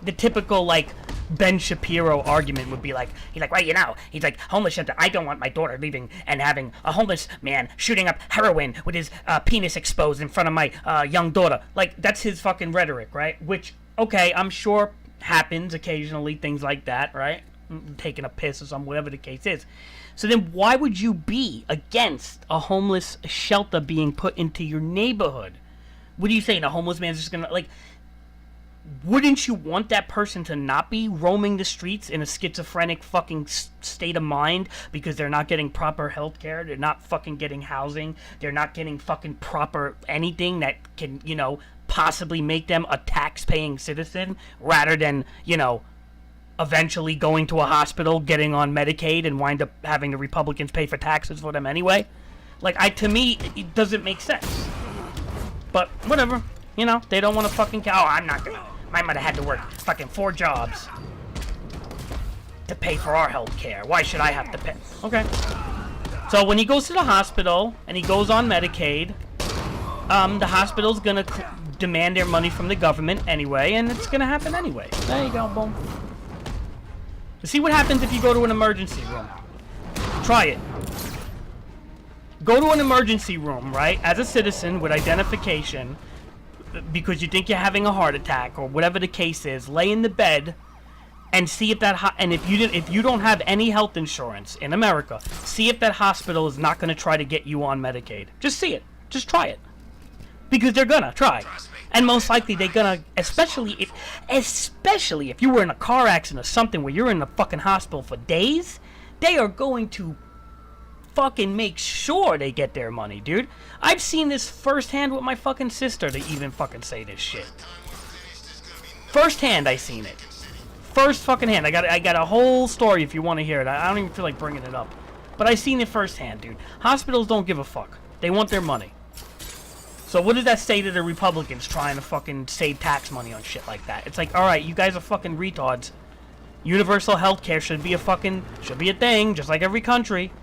the typical, like, Ben Shapiro argument would be like, he's like, well, you know, he's like, homeless shelter, I don't want my daughter leaving and having a homeless man shooting up heroin with his penis exposed in front of my young daughter. Like, that's his fucking rhetoric, right? Which, okay, I'm sure happens occasionally, things like that, right? Taking a piss or something, whatever the case is. So then why would you be against a homeless shelter being put into your neighborhood? What are you saying? A homeless man's just gonna, like, wouldn't you want that person to not be roaming the streets in a schizophrenic fucking state of mind because they're not getting proper health care, they're not fucking getting housing, they're not getting fucking proper anything that can, you know, possibly make them a tax-paying citizen rather than, you know, eventually going to a hospital, getting on Medicaid, and wind up having the Republicans pay for taxes for them anyway? Like, to me, it doesn't make sense. But, whatever. You know, they don't want to fucking... Oh, I'm not gonna... My mother had to work fucking 4 jobs to pay for our health care. Why should I have to pay? Okay. So, when he goes to the hospital, and he goes on Medicaid, the hospital's gonna demand their money from the government anyway, and it's gonna happen anyway. There you go, boom. See what happens if you go to an emergency room. Try it. Go to an emergency room, right, as a citizen with identification, because you think you're having a heart attack or whatever the case is. Lay in the bed and see if that and if you don't have any health insurance in America, see if that hospital is not going to try to get you on Medicaid. Just see it. Just try it. Because they're gonna try. And most likely they're gonna, especially if you were in a car accident or something where you're in the fucking hospital for days, they are going to fucking make sure they get their money, dude. I've seen this firsthand with my fucking sister to even fucking say this shit. Firsthand, I seen it. First fucking hand. I got a whole story if you want to hear it. I don't even feel like bringing it up. But I seen it firsthand, dude. Hospitals don't give a fuck. They want their money. So what does that say to the Republicans trying to fucking save tax money on shit like that? It's like, alright, you guys are fucking retards. Universal health care should be a thing, just like every country.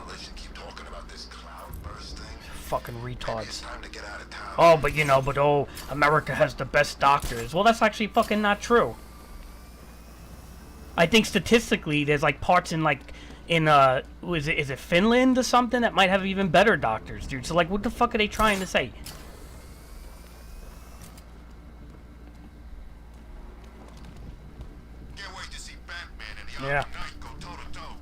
They should keep talking about this cloudburst thing. Fucking retards. It's time to get out of town. Oh, but America has the best doctors. Well, that's actually fucking not true. I think statistically, there's like parts in is it Finland or something that might have even better doctors, dude. So like, what the fuck are they trying to say? Can't wait to see Batman and the Yeah. Arkham Knight go toe to toe.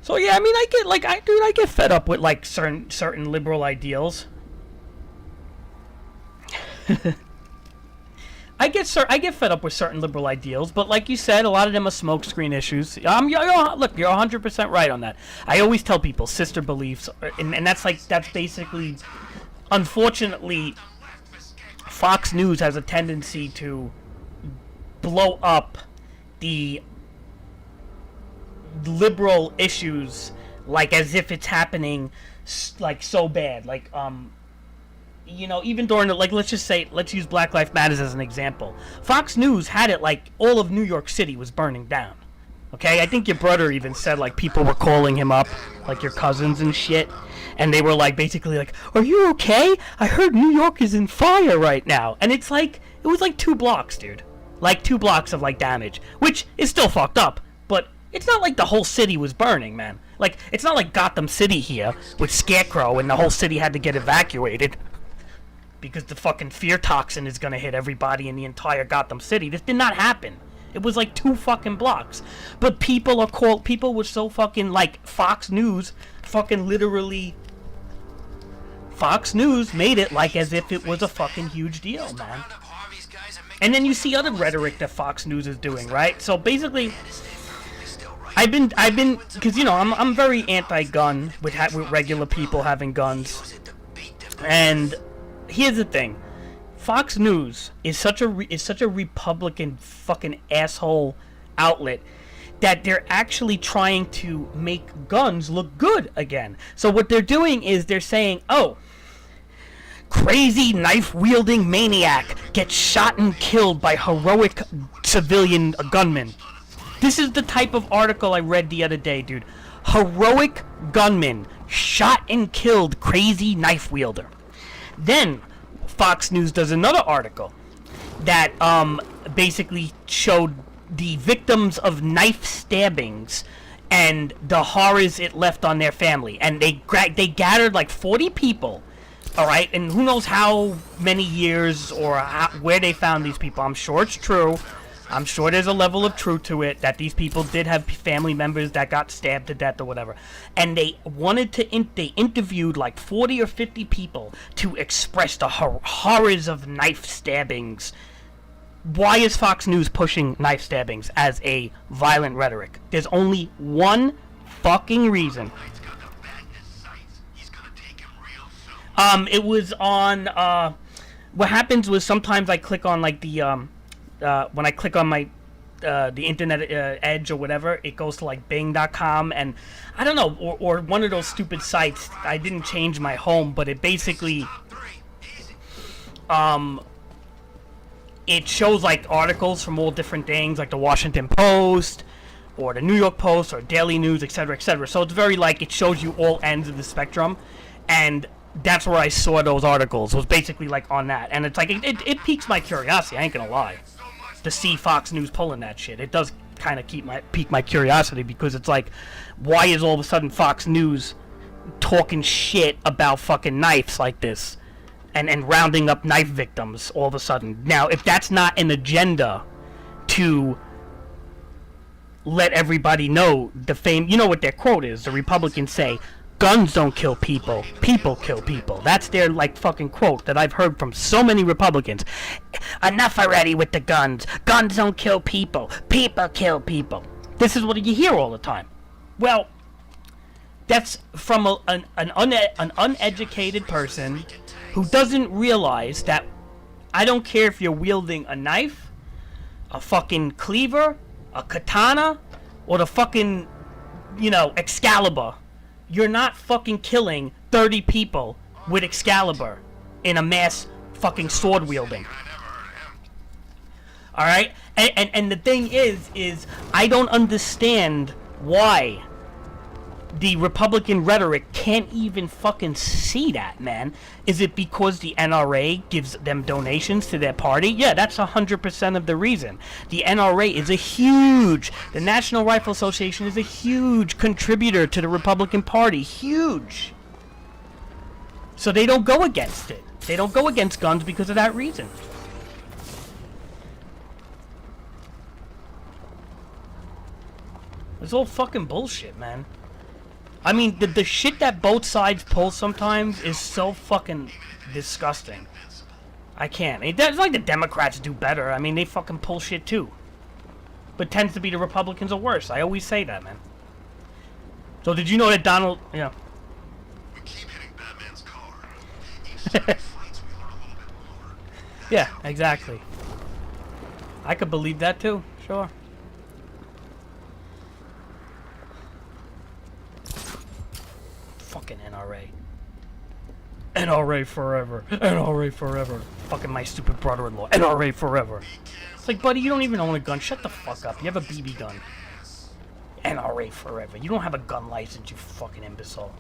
So yeah, I mean, I get fed up with like certain liberal ideals. I get fed up with certain liberal ideals, but like you said, a lot of them are smokescreen issues. Look, you're 100% right on that. I always tell people sister beliefs, and that's basically, unfortunately, Fox News has a tendency to blow up the liberal issues like as if it's happening like so bad, like you know, even during the, like, let's use Black Lives Matter as an example. Fox News had it like all of New York City was burning down. Okay, I think your brother even said like people were calling him up, like your cousins and shit, and they were like basically like, "Are you okay? I heard New York is in fire right now." And it's like it was like 2 blocks, dude, like 2 blocks of like damage, which is still fucked up, but it's not like the whole city was burning, man. Like it's not like Gotham City here with Scarecrow and the whole city had to get evacuated because the fucking fear toxin is gonna hit everybody in the entire Gotham City. This did not happen. It was like 2 fucking blocks. But people were so fucking, like, Fox News fucking literally, Fox News made it like as if it was a fucking huge deal, man. And then you see other rhetoric that Fox News is doing, right? So basically, I've been, because, you know, I'm very anti-gun with regular people having guns. And here's the thing. Fox News is such a Republican fucking asshole outlet that they're actually trying to make guns look good again. So what they're doing is they're saying, "Oh, crazy knife-wielding maniac gets shot and killed by heroic civilian gunmen." This is the type of article I read the other day, dude. Heroic gunman shot and killed crazy knife wielder. Then Fox News does another article that basically showed the victims of knife stabbings and the horrors it left on their family. And they gathered like 40 people, all right? And who knows how many years or where they found these people. I'm sure it's true. I'm sure there's a level of truth to it that these people did have family members that got stabbed to death or whatever. And they wanted to, they interviewed like 40 or 50 people to express the horrors of knife stabbings. Why is Fox News pushing knife stabbings as a violent rhetoric? There's only one fucking reason. It was on, what happens was sometimes I click on like the, when I click on my the internet edge or whatever, it goes to like Bing.com, and I don't know, or one of those stupid sites. I didn't change my home, but it basically it shows like articles from all different things, like the Washington Post or the New York Post or Daily News, etc., etc. So it's very like it shows you all ends of the spectrum, and that's where I saw those articles. It was basically like on that, and it's like it piques my curiosity. I ain't gonna lie. To see Fox News pulling that shit, it does kind of pique my curiosity, because it's like, why is all of a sudden Fox News talking shit about fucking knives like this, and rounding up knife victims all of a sudden? Now, if that's not an agenda to let everybody know you know what their quote is. The Republicans say, "Guns don't kill people, people kill people." That's their, like, fucking quote that I've heard from so many Republicans. Enough already with the guns. Guns don't kill people, people kill people. This is what you hear all the time. Well, that's from an uneducated person who doesn't realize that I don't care if you're wielding a knife, a fucking cleaver, a katana, or the fucking, you know, Excalibur. You're not fucking killing 30 people with Excalibur in a mass fucking sword wielding. Alright? And the thing is I don't understand why the Republican rhetoric can't even fucking see that, man. Is it because the NRA gives them donations to their party? Yeah, that's 100% of the reason. The NRA is the National Rifle Association is a huge contributor to the Republican Party. Huge. So they don't go against it. They don't go against guns because of that reason. It's all fucking bullshit, man. I mean, the shit that both sides pull sometimes is so fucking disgusting. I can't. It's like the Democrats do better. I mean, they fucking pull shit too. But tends to be the Republicans are worse. I always say that, man. So did you know that Donald... Yeah. We keep hitting Batman's car. Each time he fights, we learn a little bit more. Yeah, exactly. I could believe that too. Sure. Fucking NRA. NRA forever. NRA forever. Fucking my stupid brother-in-law. NRA forever. It's like, buddy, you don't even own a gun. Shut the fuck up. You have a BB gun. NRA forever. You don't have a gun license, you fucking imbecile.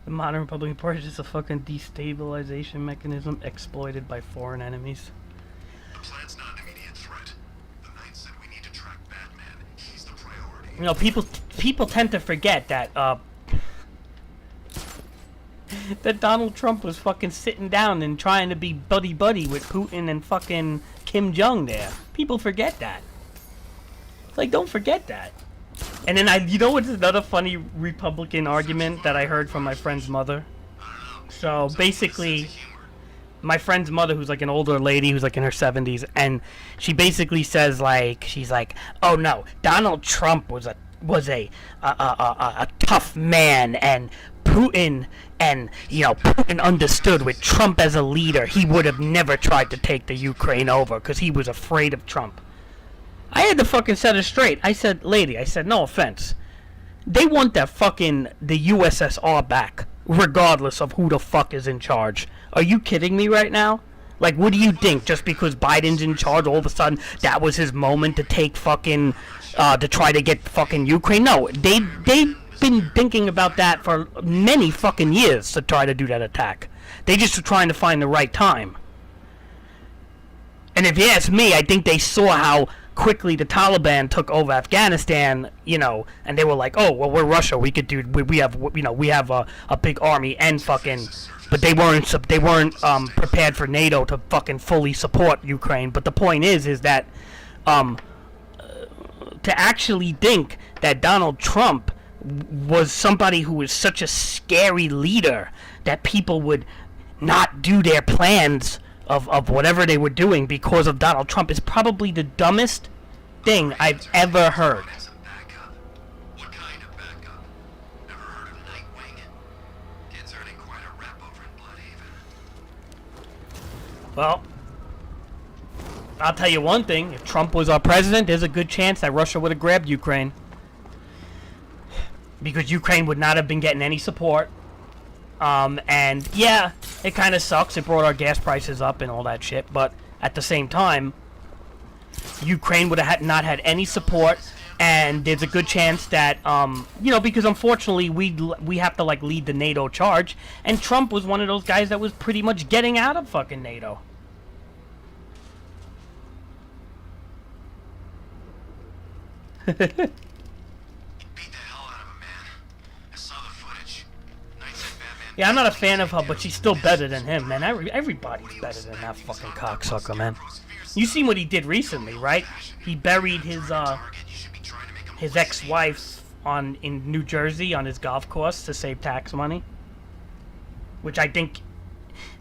The modern Republican Party is just a fucking destabilization mechanism exploited by foreign enemies. The plan's not an immediate threat. The Knight said we need to track Batman. He's the priority. You know, people tend to forget that that Donald Trump was fucking sitting down and trying to be buddy-buddy with Putin and fucking Kim Jong there. People forget that. It's like, don't forget that. And then you know what's another funny Republican argument that I heard from my friend's mother? So basically, my friend's mother, who's like an older lady, who's like in her 70s, and she basically says she's like, oh no, Donald Trump was a tough man, and Putin, and Putin understood with Trump as a leader, he would have never tried to take the Ukraine over because he was afraid of Trump. I had to fucking set it straight. I said, lady, no offense. They want the USSR back, regardless of who the fuck is in charge. Are you kidding me right now? Like, what do you think? Just because Biden's in charge, all of a sudden, that was his moment to take fucking, to try to get fucking Ukraine? No, they've been thinking about that for many fucking years to try to do that attack. They just are trying to find the right time. And if you ask me, I think they saw how quickly the Taliban took over Afghanistan, and they were like, oh, well, we're Russia, we have a big army and fucking, but they weren't prepared for NATO to fucking fully support Ukraine. But the point is that to actually think that Donald Trump was somebody who was such a scary leader that people would not do their plans of whatever they were doing because of Donald Trump is probably the dumbest thing I've ever heard. What kind of backup? Never heard of Nightwing? Kid's earning quite a rep over in Bloodhaven. Well, I'll tell you one thing. If Trump was our president, there's a good chance that Russia would have grabbed Ukraine. Because Ukraine would not have been getting any support. And yeah, it kind of sucks. It brought our gas prices up and all that shit. But at the same time, Ukraine would have not had any support. And there's a good chance that, because unfortunately we have to lead the NATO charge. And Trump was one of those guys that was pretty much getting out of fucking NATO. Beat the hell out of him, man. I saw the footage. Knight said Batman. Yeah, I'm not a fan of her, but she's still better than him, man. Everybody's better than that fucking cocksucker, man. You seen what he did recently, right? He buried his ex-wife in New Jersey on his golf course to save tax money. Which I think,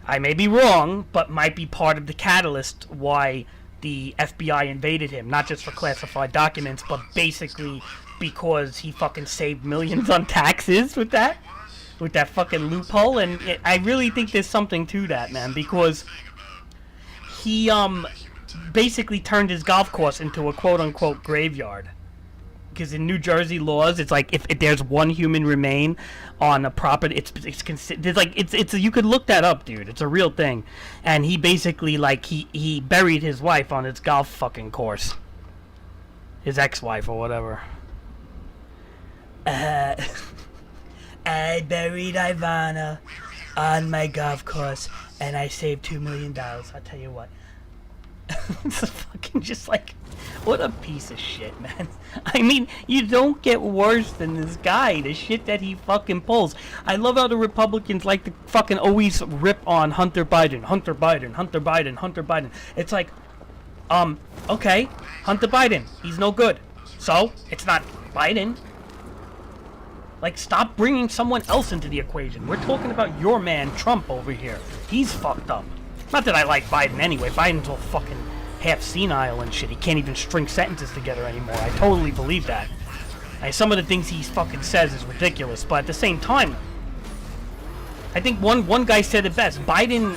I may be wrong, but might be part of the catalyst why the FBI invaded him. Not just for classified documents, but basically because he fucking saved millions on taxes with that fucking loophole. And I really think there's something to that, man, because he basically turned his golf course into a quote-unquote graveyard. Because in New Jersey laws, it's like if there's one human remain on a property, it's considered like it's you could look that up, dude. It's a real thing. And he basically he buried his wife on his golf fucking course, his ex-wife or whatever. I buried Ivana on my golf course, and I saved $2 million. I'll tell you what. It's fucking just what a piece of shit, man. I mean, you don't get worse than this guy, the shit that he fucking pulls. I love how the Republicans like to fucking always rip on Hunter Biden. It's like, okay, Hunter Biden, he's no good. So, it's not Biden. Like, stop bringing someone else into the equation. We're talking about your man, Trump, over here. He's fucked up. Not that I like Biden anyway. Biden's all fucking half senile and shit. He can't even string sentences together anymore. I totally believe that. And some of the things he fucking says is ridiculous. But at the same time, I think one guy said it best. Biden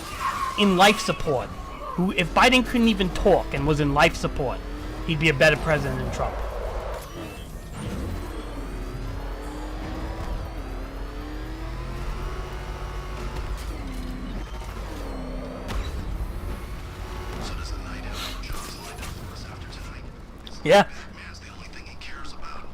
in life support. Who, if Biden couldn't even talk and was in life support, he'd be a better president than Trump. So does the night have no jobs lined up for us after tonight? Yeah. Man's the only thing he cares about.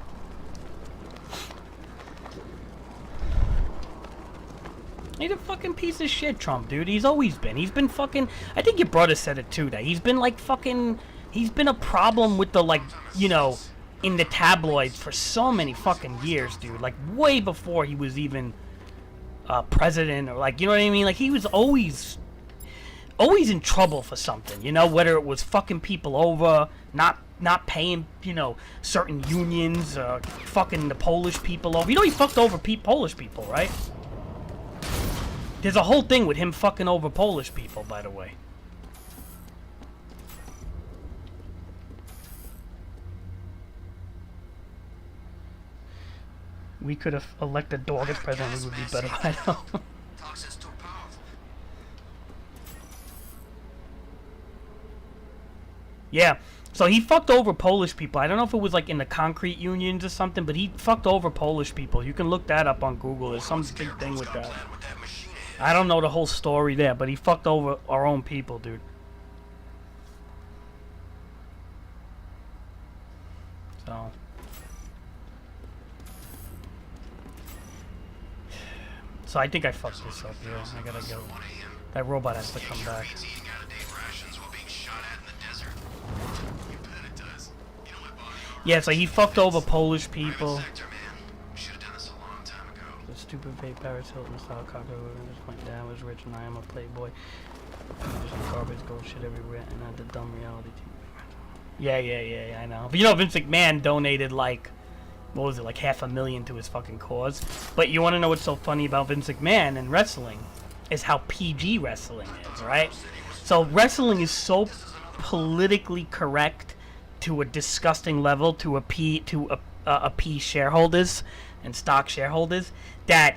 He's a fucking piece of shit, Trump, dude. He's always been. He's been fucking... I think your brother said it too, that he's been like fucking... He's been a problem with the, like, you know, in the tabloids for so many fucking years, dude. Like, way before he was even president or, like, you know what I mean? Like, he was always in trouble for something, you know? Whether it was fucking people over, not paying, you know, certain unions, fucking the Polish people over. You know he fucked over Polish people, right? There's a whole thing with him fucking over Polish people, by the way. We could have elected Dog as president, we would be better by now. Toxin's too powerful. Yeah, so he fucked over Polish people. I don't know if it was like in the concrete unions or something, but he fucked over Polish people. You can look that up on Google. There's some big thing with that. I don't know the whole story there, but he fucked over our own people, dude. So I think I fucked this up, yeah. I gotta go. That robot has to come back. Eating out-of-date rations while being shot at in the desert. You bet it does. You know my body already. Yeah, so he fucked over Polish people. Sector, man. We should have done this a long time ago. The stupid fake Paris Hilton style cocker just went down, was rich, and I am a playboy. There's garbage, gold shit everywhere, and not the dumb reality TV. Yeah, I know. But you know, Vince McMahon donated like, what was it, like $500,000 to his fucking cause. But you want to know what's so funny about Vince McMahon and wrestling? Is how PG wrestling is, right? So wrestling is so politically correct to a disgusting level to appease shareholders and stock shareholders that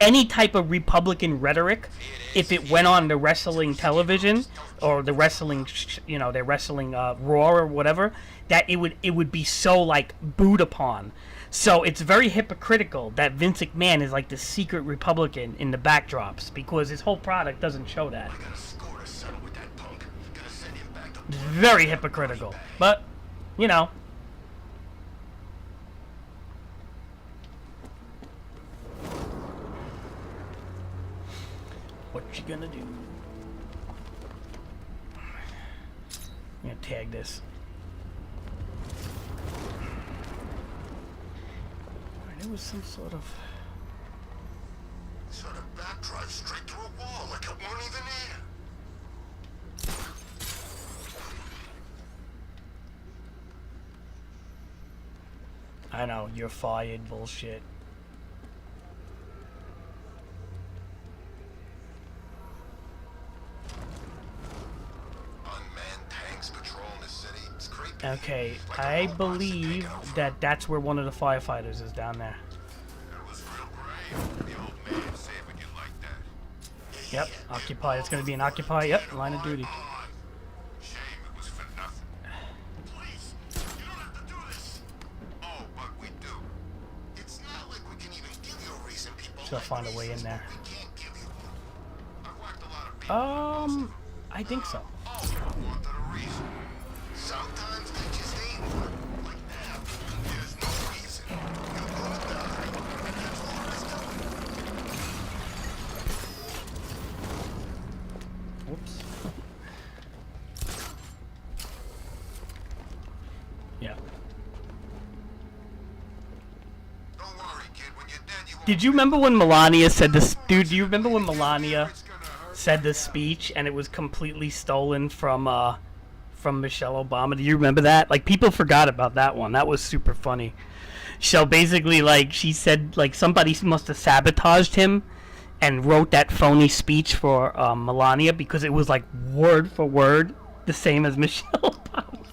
any type of Republican rhetoric, if it went on the wrestling television or the wrestling, their wrestling Raw or whatever, that it would be so like booed upon. So it's very hypocritical that Vince McMahon is like the secret Republican in the backdrops because his whole product doesn't show that. It's very hypocritical, but you know. What you gonna do? I'm gonna tag this. Alright, there was some sort of... Sort of backdrive straight through a wall like it weren't even there. I know, you're fired bullshit. Okay, I believe that that's where one of the firefighters is down there. Yep, occupy. It's gonna be an occupy. Yep, line of duty. She'll find a way in there. I think so. Sometimes they just ain't one like that. There's no reason. You're gonna die. And that's all there's to it. Whoops. Yeah. Don't worry, kid. When you're dead, you won't. Did you remember when Melania said this? Dude, do you remember when Melania said this speech and it was completely stolen from from Michelle Obama. Do you remember that? Like, people forgot about that one. That was super funny. So basically, like, she said, like, somebody must have sabotaged him and wrote that phony speech for Melania because it was, like, word for word the same as Michelle Obama.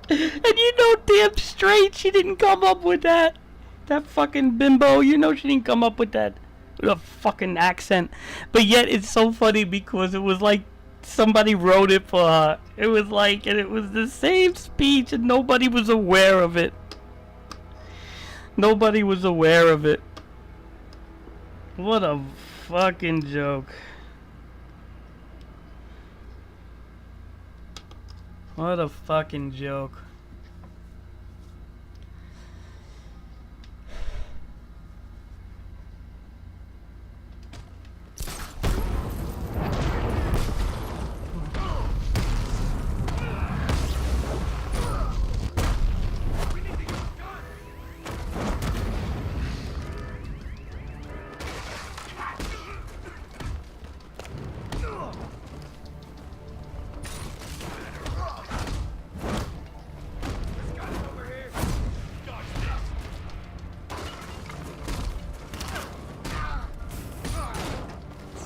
And you know damn straight she didn't come up with that. That fucking bimbo, you know she didn't come up with that. With a fucking accent. But yet it's so funny because it was like somebody wrote it for her. It was like, and it was the same speech and nobody was aware of it. Nobody was aware of it. What a fucking joke. What a fucking joke.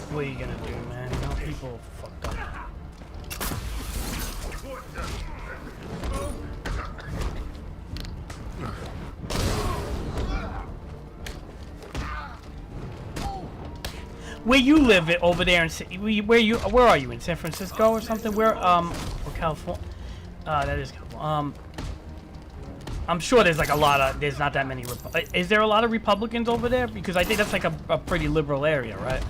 What are you gonna do, man? You know, people fucked up. Where you live over there in where are you in San Francisco or something? Where or California? That is California. I'm sure there's like there's not that many. Is there a lot of Republicans over there? Because I think that's like a pretty liberal area, right?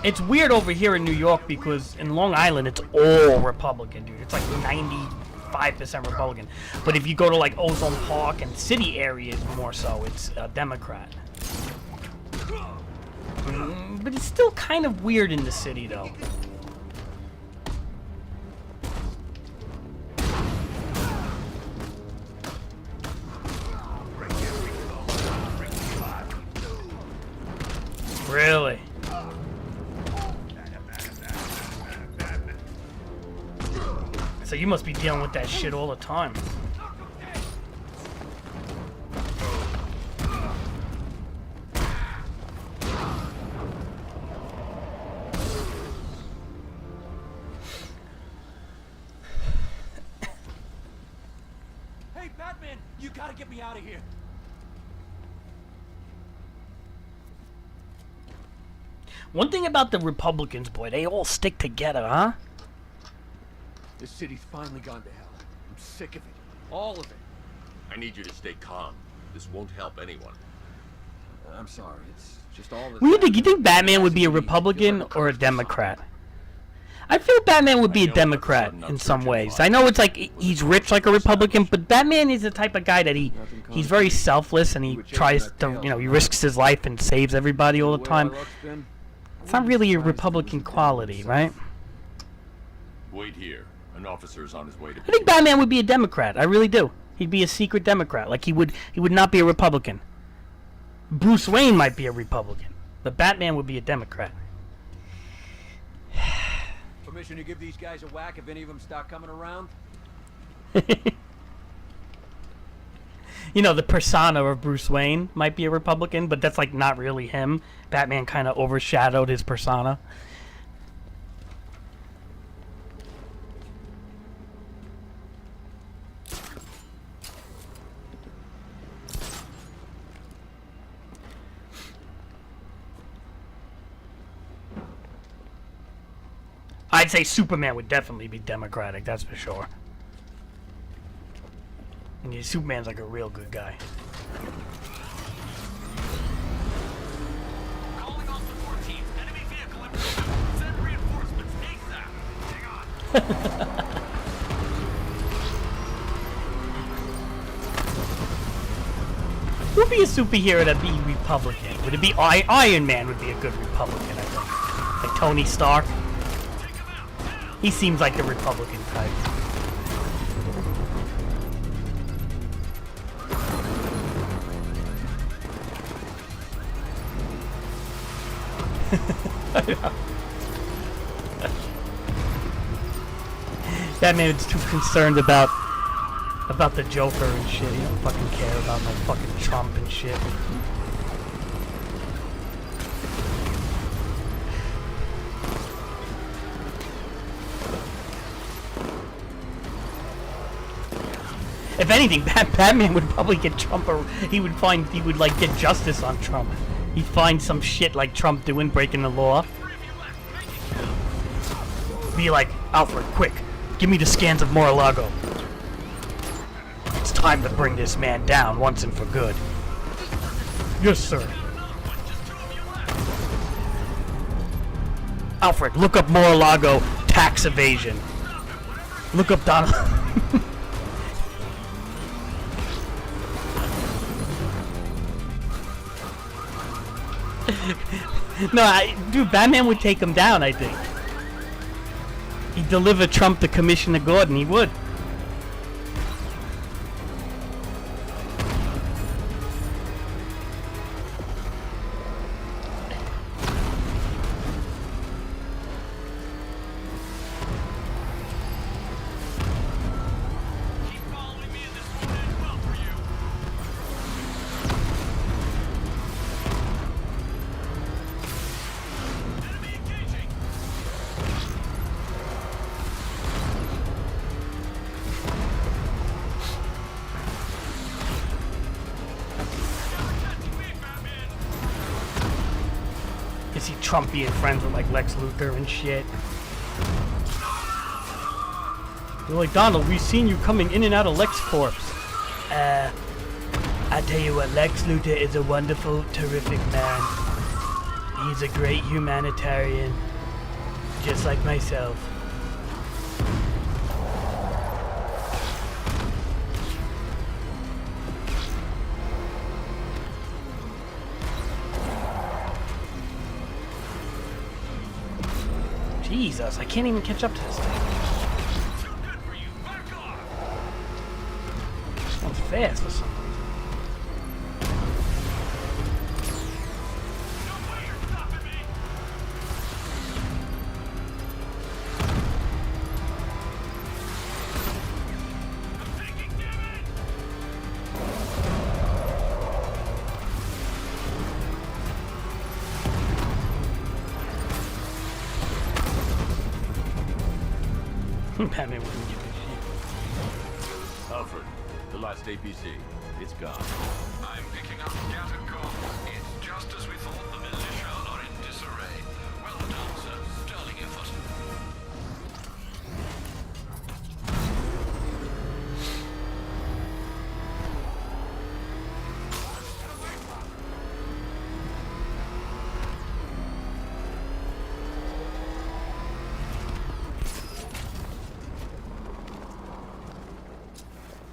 It's weird over here in New York because in Long Island it's all Republican, dude. It's like 95% Republican. But if you go to like Ozone Park and city areas more so, it's Democrat. But it's still kind of weird in the city though. Really? So you must be dealing with that shit all the time. Hey, Batman, you gotta get me out of here. One thing about the Republicans, boy, they all stick together, huh? This city's finally gone to hell. I'm sick of it. All of it. I need you to stay calm. This won't help anyone. I'm sorry. It's just all this. What do you think? You think Batman would be a Republican or a Democrat? I feel Batman would be a Democrat in some ways. I know it's like he's rich like a Republican, but Batman is the type of guy that he's very selfless and he tries to, you know, he risks his life and saves everybody all the time. It's not really a Republican quality, right? Wait here. An officer's on his way to... I think Batman would be a Democrat. I really do. He'd be a secret Democrat. Like he would not be a Republican. Bruce Wayne might be a Republican, but Batman would be a Democrat. Permission to give these guys a whack if any of them start coming around? You know, the persona of Bruce Wayne might be a Republican, but that's like not really him. Batman kind of overshadowed his persona. I'd say Superman would definitely be Democratic, that's for sure. And yeah, Superman's like a real good guy. Calling all support teams. Enemy vehicle in pursuit. Send reinforcements. ASAP. Hang on. Who would be a superhero that'd be Republican? Would it be Iron Man would be a good Republican, I think. Like Tony Stark. He seems like the Republican type. Batman's too concerned about the Joker and shit. He don't fucking care about no fucking Trump and shit. If anything, Batman would probably get Trump, or he would like get justice on Trump. He'd find some shit like Trump doing, breaking the law. Be like, Alfred, quick, give me the scans of Mar-a-Lago. It's time to bring this man down once and for good. Yes, sir. Alfred, look up Mar-a-Lago tax evasion. Look up Donald. No, dude, Batman would take him down, I think. He'd deliver Trump to Commissioner Gordon, he would. Keep following me and this won't end well for you. Enemy engaging. Catching me, Batman. You see Trump being friends with like Lex Luthor and shit. They're like, Donald, we've seen you coming in and out of LexCorp. I tell you what, Lex Luthor is a wonderful, terrific man. He's a great humanitarian, just like myself. Jesus, I can't even catch up to this thing. Too good for you. Back off. This one's fast for some reason. No way you're stopping me. I'm taking damage. Batman wouldn't give a shit. Alfred, the last APC. It's gone. I'm picking up scattered comms. It's just as we thought. The militia are in disarray. Well done, sir. Sterling effort.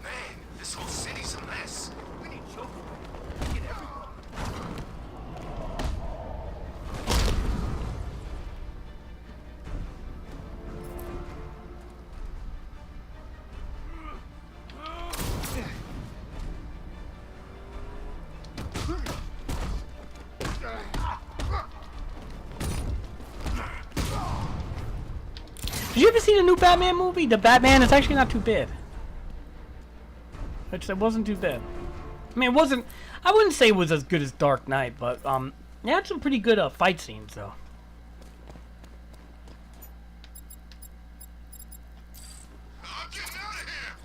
Man, this whole city's a mess. We need Joker. Get everyone. Did you ever see the new Batman movie? The Batman is actually not too bad. It wasn't too bad. I mean, it wasn't. I wouldn't say it was as good as Dark Knight, but it had some pretty good fight scenes though. I'm getting out of here.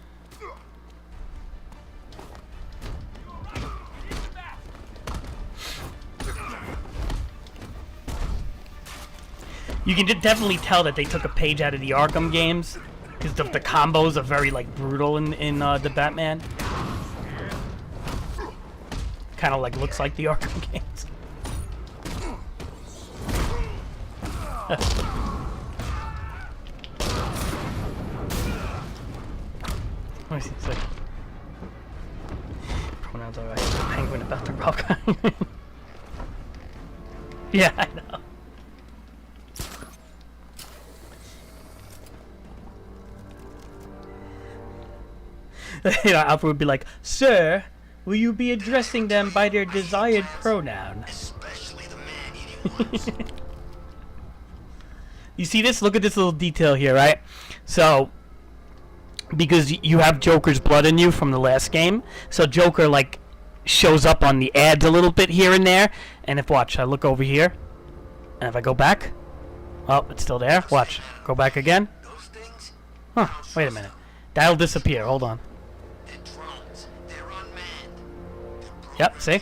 You can definitely tell that they took a page out of the Arkham games, because the combos are very like brutal in the Batman. Kind of like looks like the Arkham games. Let me see. So, pronouns alright. Penguin about the rock. Yeah, I know. You know, Alfred would be like, "Sir, will you be addressing them by their desired pronoun?" Especially the man eating ones. You see this? Look at this little detail here, right? So, because you have Joker's blood in you from the last game. So Joker like shows up on the ads a little bit here and there. And if watch, I look over here, and if I go back, oh, it's still there. Watch, go back again. Those things? Huh? Wait a minute, that'll disappear. Hold on. They're drones. They're unmanned. Yep. See.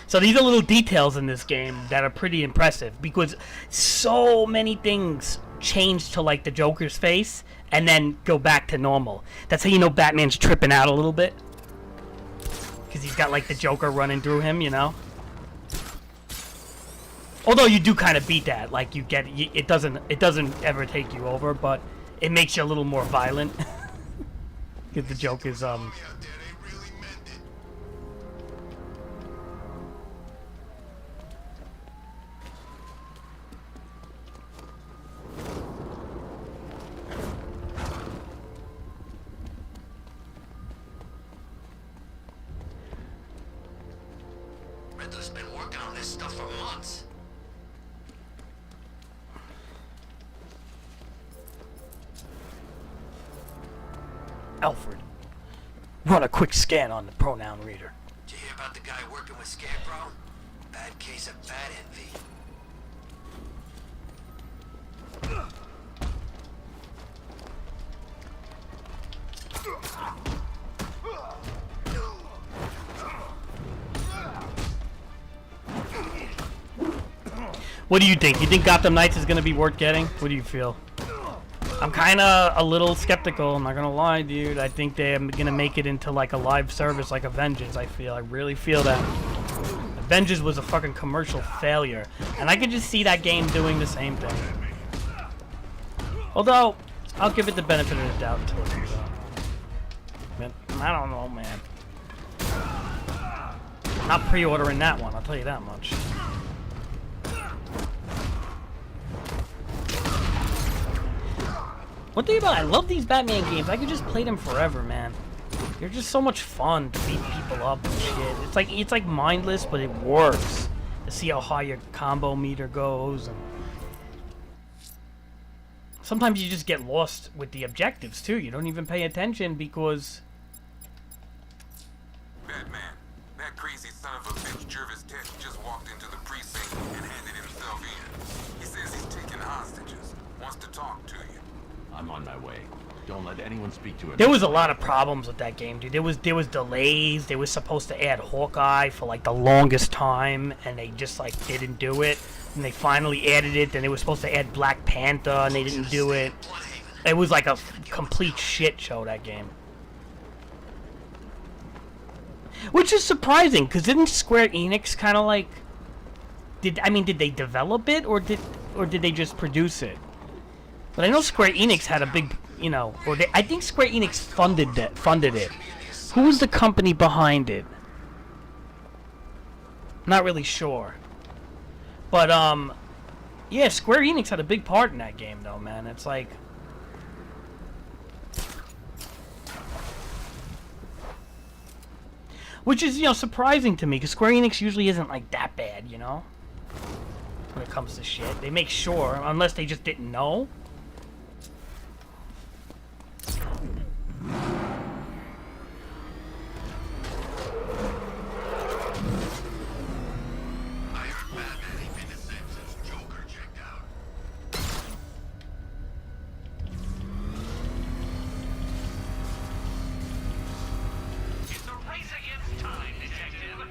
So these are little details in this game that are pretty impressive because so many things change to like the Joker's face and then go back to normal. That's how you know Batman's tripping out a little bit because he's got like the Joker running through him, you know. Although you do kind of beat that, like you get it doesn't ever take you over, but it makes you a little more violent because the Joker's Out there, they really meant it. Riddler's been working on this stuff for months. Alfred, run a quick scan on the pronoun reader. Did you hear about the guy working with Scarecrow? Bad case of bat envy. What do you think? You think Gotham Knights is going to be worth getting? What do you feel? I'm kind of a little skeptical, I'm not going to lie, dude. I think they're going to make it into like a live service like Avengers, I feel. I really feel that. Avengers was a fucking commercial failure. And I could just see that game doing the same thing. Although, I'll give it the benefit of the doubt until it comes out. But I don't know, man. Not pre-ordering that one, I'll tell you that much. One thing about I love these Batman games, I could just play them forever, man. They're just so much fun to beat people up and shit. It's like mindless, but it works. To see how high your combo meter goes, and sometimes you just get lost with the objectives too. You don't even pay attention because Batman, that crazy son of a bitch Jervis Tech just walked into the precinct and handed himself in. He says he's taking hostages, wants to talk to you. I'm on my way. Don't let anyone speak to him. there was a lot of problems with that game, dude. There was delays. They were supposed to add Hawkeye for like the longest time, and they just like didn't do it. And they finally added it. Then they were supposed to add Black Panther, and they didn't do it. It was like a complete shit show, that game. Which is surprising, because didn't Square Enix kind of like did they develop it or did they just produce it? But I know Square Enix had a big, you know, I think Square Enix funded it. Who was the company behind it? Not really sure. But yeah, Square Enix had a big part in that game, though, man. It's like, which is, you know, surprising to me, because Square Enix usually isn't like that bad, you know, when it comes to shit. They make sure, unless they just didn't know. I heard Batman ain't been the same since Joker checked out. It's a race against time, detective.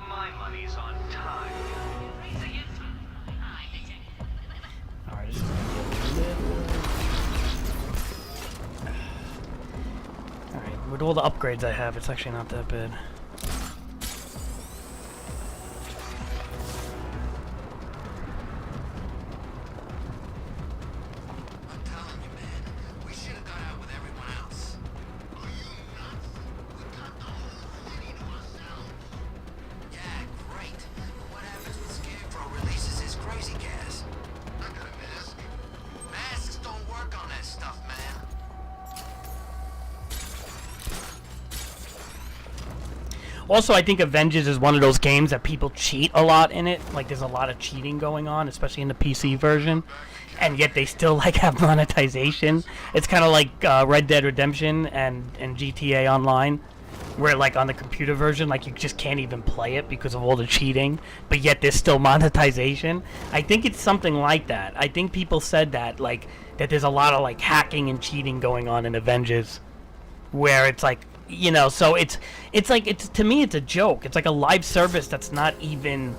My money's on time. Race against time, detective. Alright, this is gonna be a little... Alright, with all the upgrades I have, it's actually not that bad. I'm telling you, man, we should have got out with everyone else. Are you nuts? We got the whole city to ourselves. Yeah, great. But what happens when Scarecrow releases his crazy gas? I got a mask. Masks don't work on that stuff, man. Also, I think Avengers is one of those games that people cheat a lot in it. Like, there's a lot of cheating going on, especially in the PC version. and yet they still like have monetization. It's kind of like Red Dead Redemption and GTA Online, where like on the computer version, like you just can't even play it because of all the cheating, but yet there's still monetization. I think it's something like that. I think people said that, like, that there's a lot of like hacking and cheating going on in Avengers, where it's like, you know, so it's like, it's, to me it's a joke. It's like a live service that's not even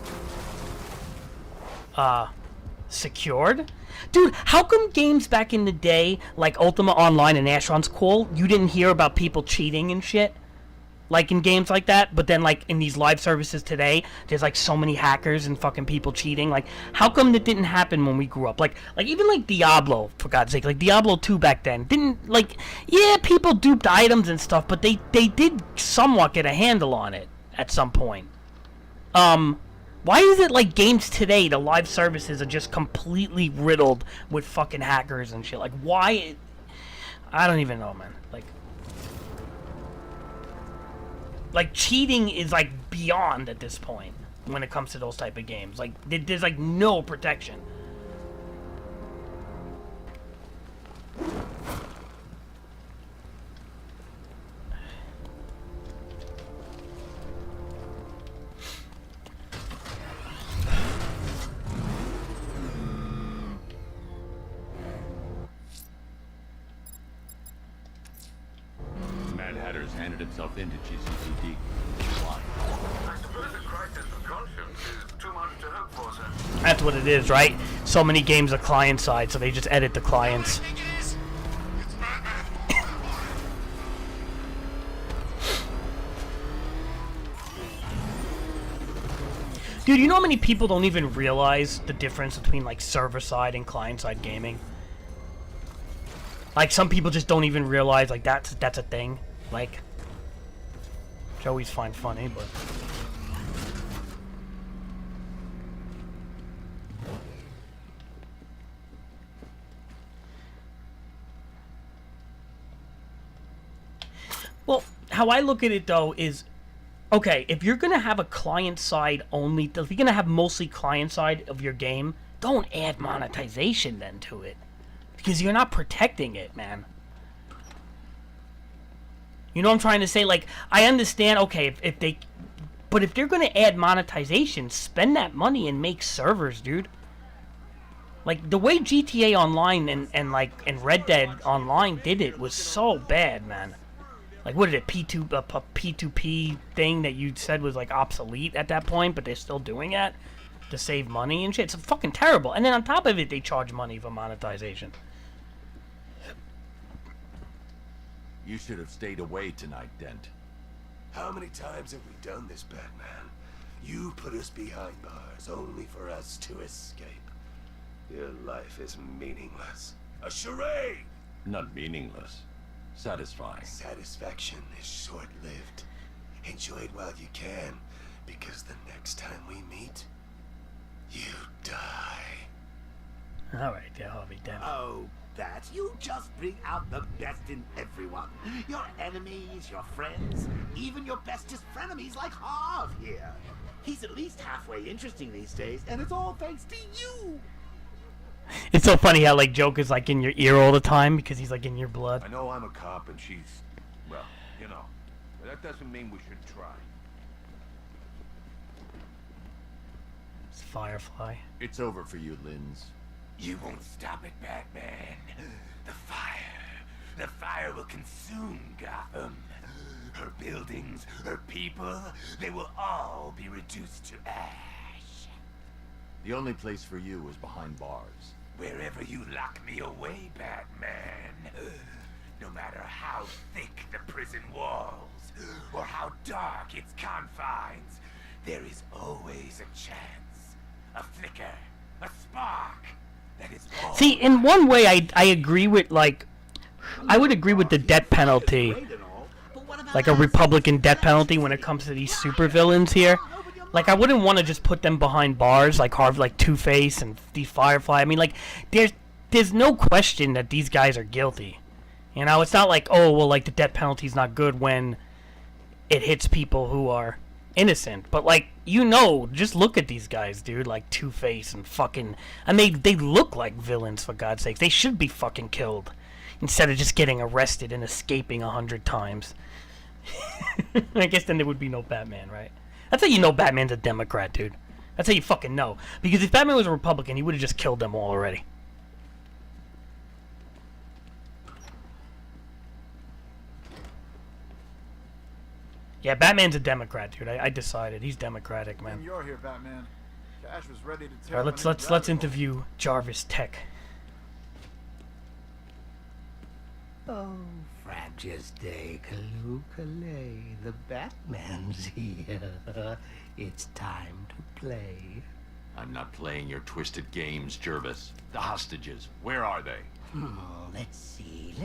secured. Dude, how come games back in the day, like Ultima Online and Asheron's Call, you didn't hear about people cheating and shit? Like in games like that, but then like in these live services today, there's like so many hackers and fucking people cheating. Like, how come that didn't happen when we grew up? Like even like Diablo, for God's sake, like Diablo 2 back then didn't, like, yeah, people duped items and stuff, but they did somewhat get a handle on it at some point. Why is it like games today, the live services are just completely riddled with fucking hackers and shit? Like, why? I don't even know, man. Like, cheating is, like, beyond at this point when it comes to those type of games. Like, there's, like, no protection. Mad Hatter's handed himself into GCPD. Why? I suppose a crisis of conscience is too much to hope for, sir. That's what it is, right? So many games are client-side, so they just edit the clients. Dude, you know how many people don't even realize the difference between, like, server-side and client-side gaming? Like, some people just don't even realize, like, that's a thing. Like, which I always find funny, but... Well, how I look at it, though, is... Okay, if you're gonna have a client-side only... If you're gonna have mostly client-side of your game, don't add monetization, then, to it. Because you're not protecting it, man. You know what I'm trying to say? Like, I understand, okay, if they... But if they're going to add monetization, spend that money and make servers, dude. Like, the way GTA Online and Red Dead Online did it was so bad, man. Like, what did it, P2P thing that you said was, like, obsolete at that point, but they're still doing it to save money and shit? It's fucking terrible. And then on top of it, they charge money for monetization. You should have stayed away tonight, Dent. How many times have we done this, Batman? You put us behind bars only for us to escape. Your life is meaningless. A charade! Not meaningless. Satisfying. Satisfaction is short-lived. Enjoy it while you can, because the next time we meet, you die. Alright, yeah, Harvey Dent. Oh, that you just bring out the best in everyone. Your enemies, your friends, even your bestest frenemies like Harv here. He's at least halfway interesting these days, and it's all thanks to you. It's so funny how, like, Joker's, like, in your ear all the time because he's, like, in your blood. I know I'm a cop and she's, well, you know, but that doesn't mean we should try. It's Firefly. It's over for you, Linz. You won't stop it, Batman. The fire will consume Gotham. Her buildings, her people, they will all be reduced to ash. The only place for you is behind bars. Wherever you lock me away, Batman. No matter how thick the prison walls, or how dark its confines, there is always a chance, a flicker, a spark. That is all. See, in one way, I agree with, like, I would agree with the death penalty, like a Republican death penalty when it comes to these supervillains here. Like, I wouldn't want to just put them behind bars like like Two-Face and the Firefly. I mean, like, there's no question that these guys are guilty. You know, it's not like, oh, well, like, the death penalty's not good when it hits people who are, innocent, but like, you know, just look at these guys, dude, like Two-Face and fucking, and they look like villains, for God's sakes. They should be fucking killed instead of just getting arrested and escaping 100 times. I guess then there would be no Batman, right? That's how you know Batman's a Democrat, dude. That's how you fucking know. Because if Batman was a Republican, he would have just killed them all already. Yeah, Batman's a Democrat, dude. I decided. He's Democratic, man. You're here, Batman. Cash was ready to tear. All right, let's interview Jarvis Tech. Oh, Francis Day Kalukale, the Batman's here. It's time to play. I'm not playing your twisted games, Jervis. The hostages, where are they? Let's see.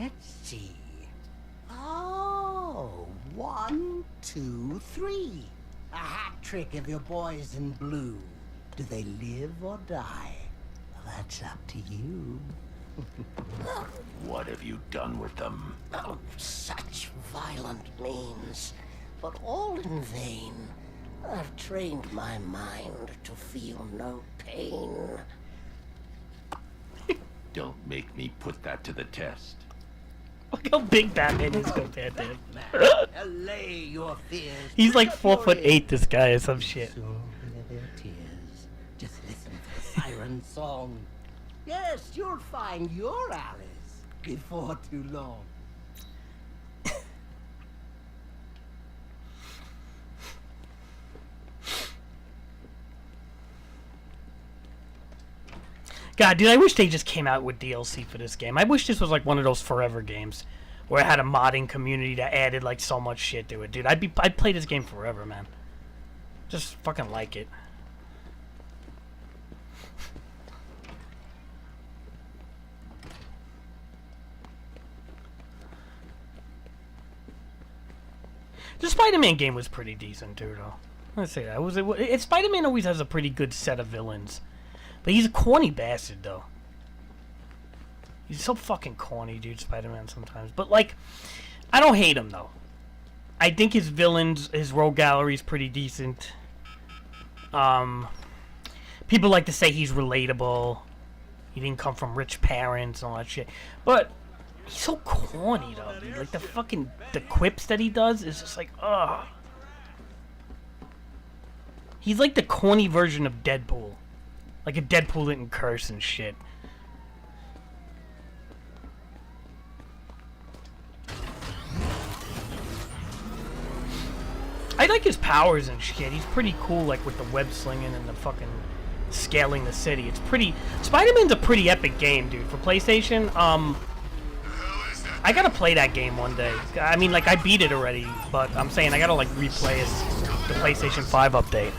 Oh, 1, 2, 3. A hat trick of your boys in blue. Do they live or die? That's up to you. What have you done with them? Oh, such violent means, but all in vain. I've trained my mind to feel no pain. Don't make me put that to the test. Look how big Batman is compared to him. Allay your fears. He's like 4'8", this guy, or some shit. So their tears. Just listen to the siren song. Yes, you'll find your Alice before too long. God, dude, I wish they just came out with DLC for this game. I wish this was like one of those forever games where it had a modding community that added like so much shit to it, dude. I'd play this game forever, man. Just fucking like it. The Spider-Man game was pretty decent too, though. Let's say that. Spider-Man always has a pretty good set of villains. But he's a corny bastard, though. He's so fucking corny, dude, Spider-Man, sometimes. But, like, I don't hate him, though. I think his villains, his rogue gallery is pretty decent. People like to say he's relatable. He didn't come from rich parents and all that shit. But he's so corny, though, dude. Like, the quips that he does is just like, ugh. He's like the corny version of Deadpool. Like if Deadpool didn't curse and shit. I like his powers and shit. He's pretty cool, like with the web slinging and the fucking scaling the city. It's pretty. Spider-Man's a pretty epic game, dude. For PlayStation, I gotta play that game one day. I mean, like I beat it already, but I'm saying I gotta like replay it. The PlayStation 5 update.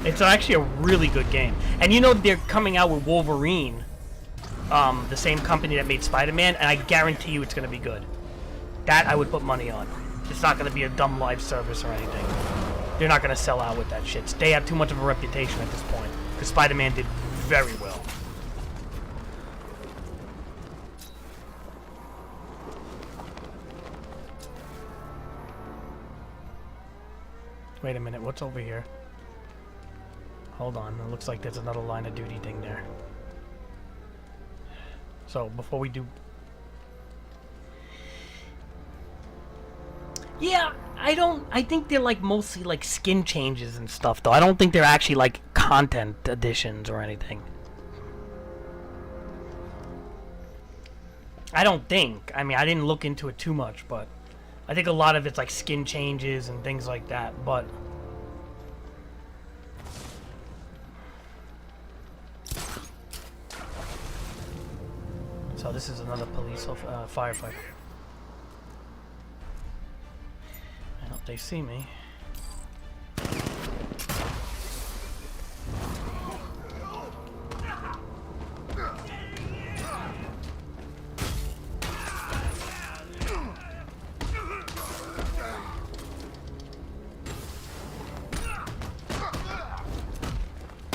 It's actually a really good game. And you know they're coming out with Wolverine, the same company that made Spider-Man, and I guarantee you it's going to be good. That I would put money on. It's not going to be a dumb live service or anything. They're not going to sell out with that shit. They have too much of a reputation at this point, because Spider-Man did very well. Wait a minute, what's over here? Hold on, it looks like there's another line of duty thing there. So, before we do... Yeah, I think they're like mostly like skin changes and stuff though. I don't think they're actually like content additions or anything. I don't think. I mean, I didn't look into it too much, but I think a lot of it's like skin changes and things like that, but... So this is another police firefighter. I hope they see me.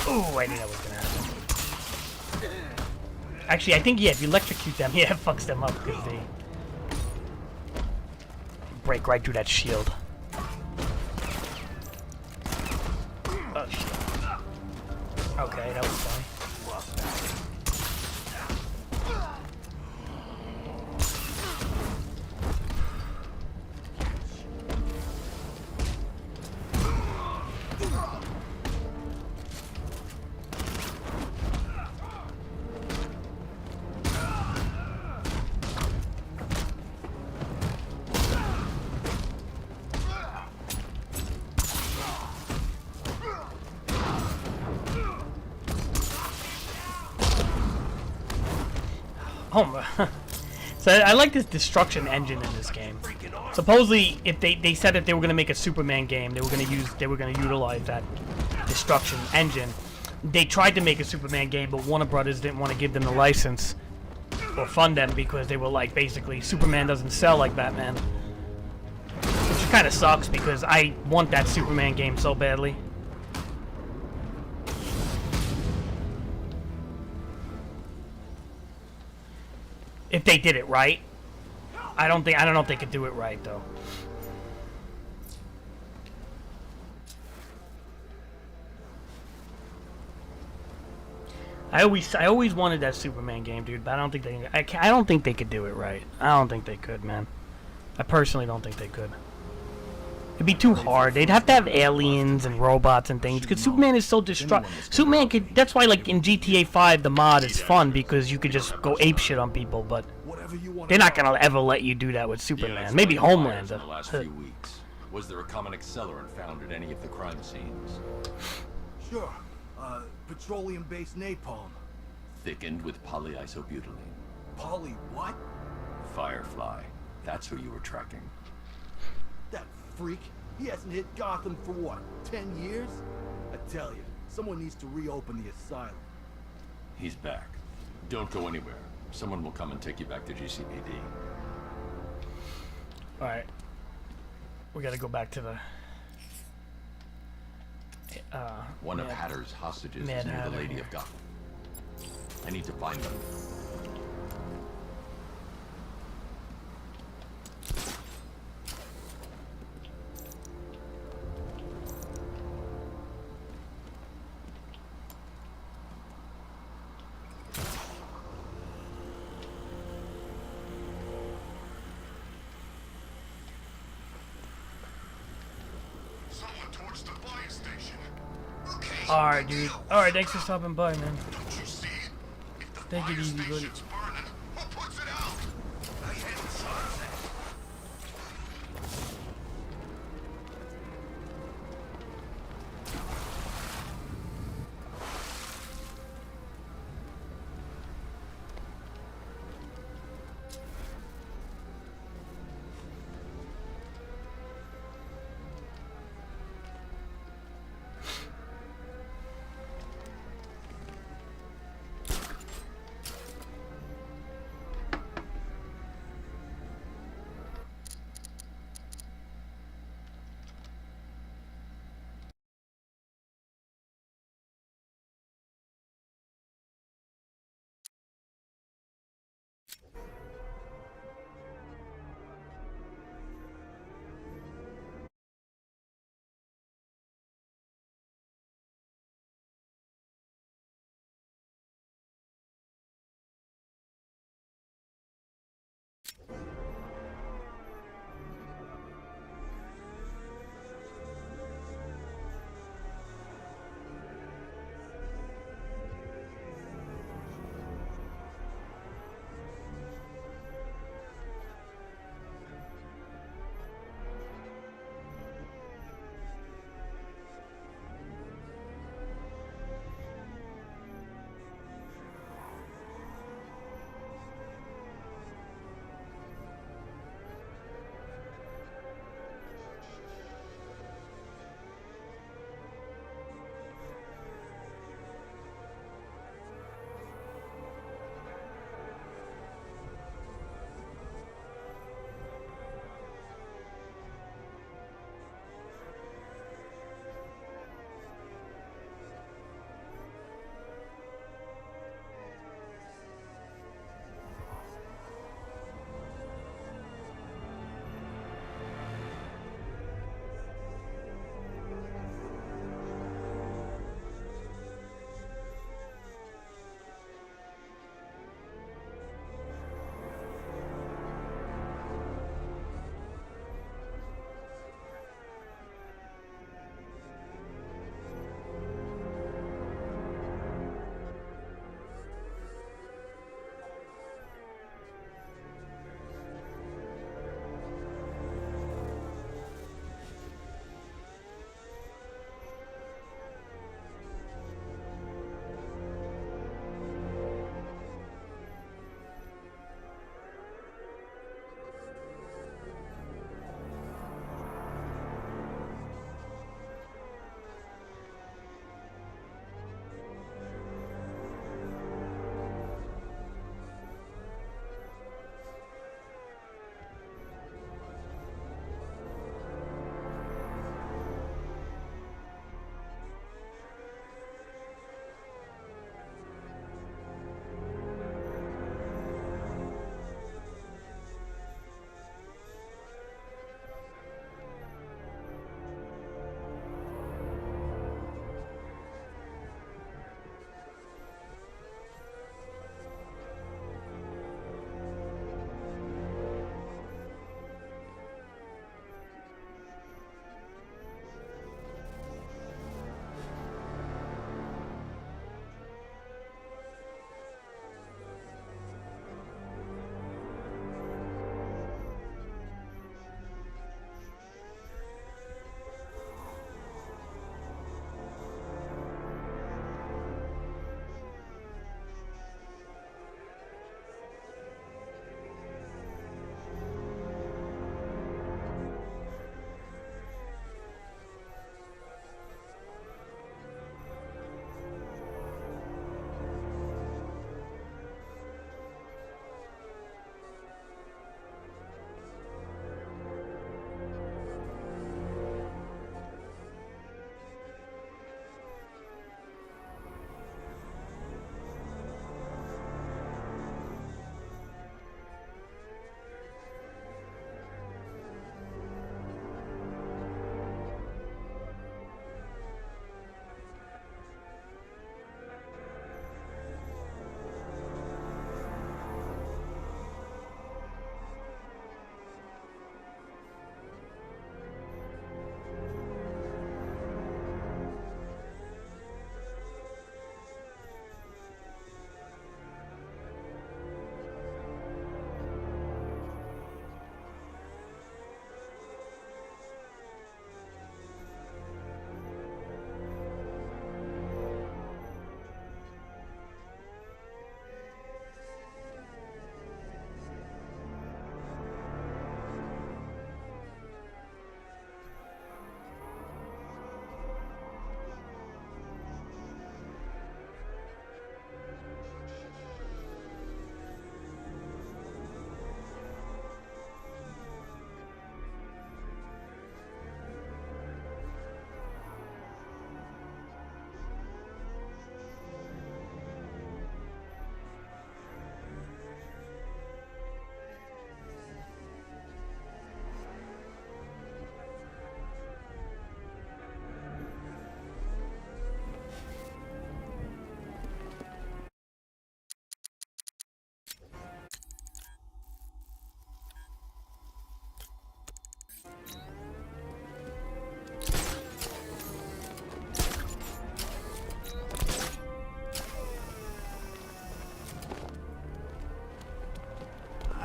Oh, I knew that was gonna happen. Actually, I think, yeah, if you electrocute them, yeah, it fucks them up because they break right through that shield. Oh, shit. Okay, that was fine. Oh my. So I like this destruction engine in this game. Supposedly, if they said that they were gonna make a Superman game, they were gonna utilize that destruction engine. They tried to make a Superman game, but Warner Brothers didn't want to give them the license or fund them because they were like, basically, Superman doesn't sell like Batman. Which kind of sucks because I want that Superman game so badly. If they did it right. I don't know if they could do it right though. I always wanted that Superman game, dude, but I don't think they could do it right. I don't think they could, man. I personally don't think they could. It'd be too hard. They'd have to have aliens and robots and things because Superman is so destructive. Superman could. That's why, like in GTA 5, the mod is fun because you could just go ape shit on people, but they're not gonna ever let you do that with Superman. Maybe Homelander. In the last few weeks, was there a common accelerant found at any of the crime scenes? Sure. Petroleum-based napalm. Thickened with polyisobutylene. Polly what? Firefly. That's who you were tracking. That freak. He hasn't hit Gotham for what, 10 years? I tell you, someone needs to reopen the asylum. He's back. Don't go anywhere. Someone will come and take you back to GCPD. Alright. We gotta go back to the... One of Hatter's hostages is near the Lady of Gotham. I need to find them. Alright, dude. Alright, thanks for stopping by, man. Take it easy, buddy.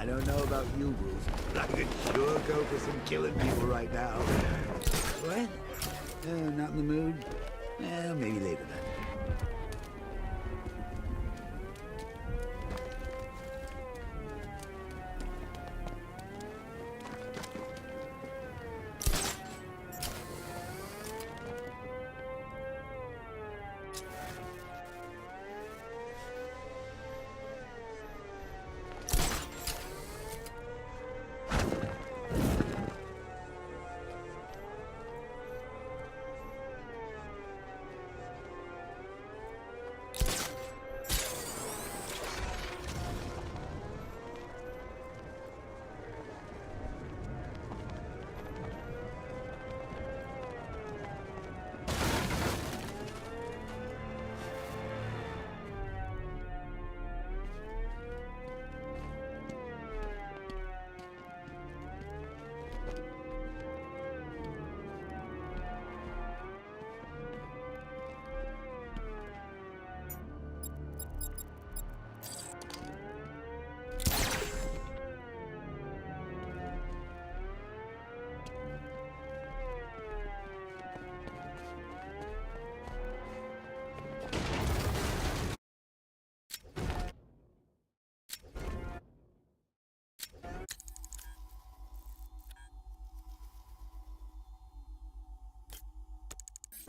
don't know about you, Bruce, but I could sure go for some killing people right now. What? Not in the mood? Maybe later then.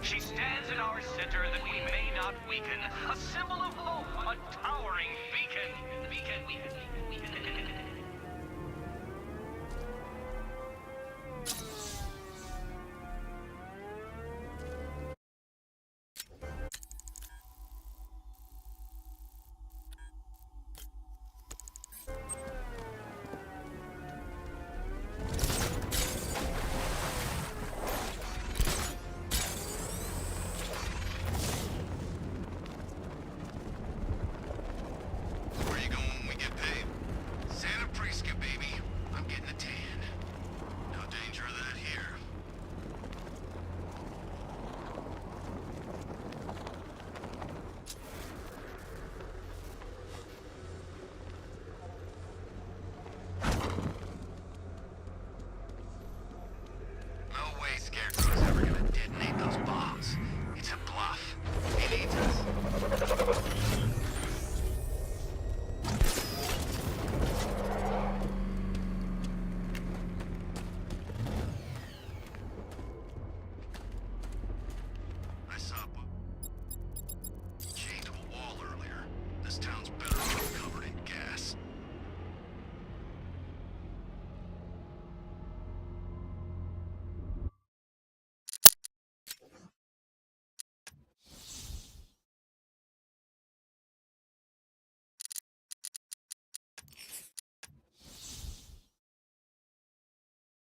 She stands in our center that we may not weaken, a symbol of hope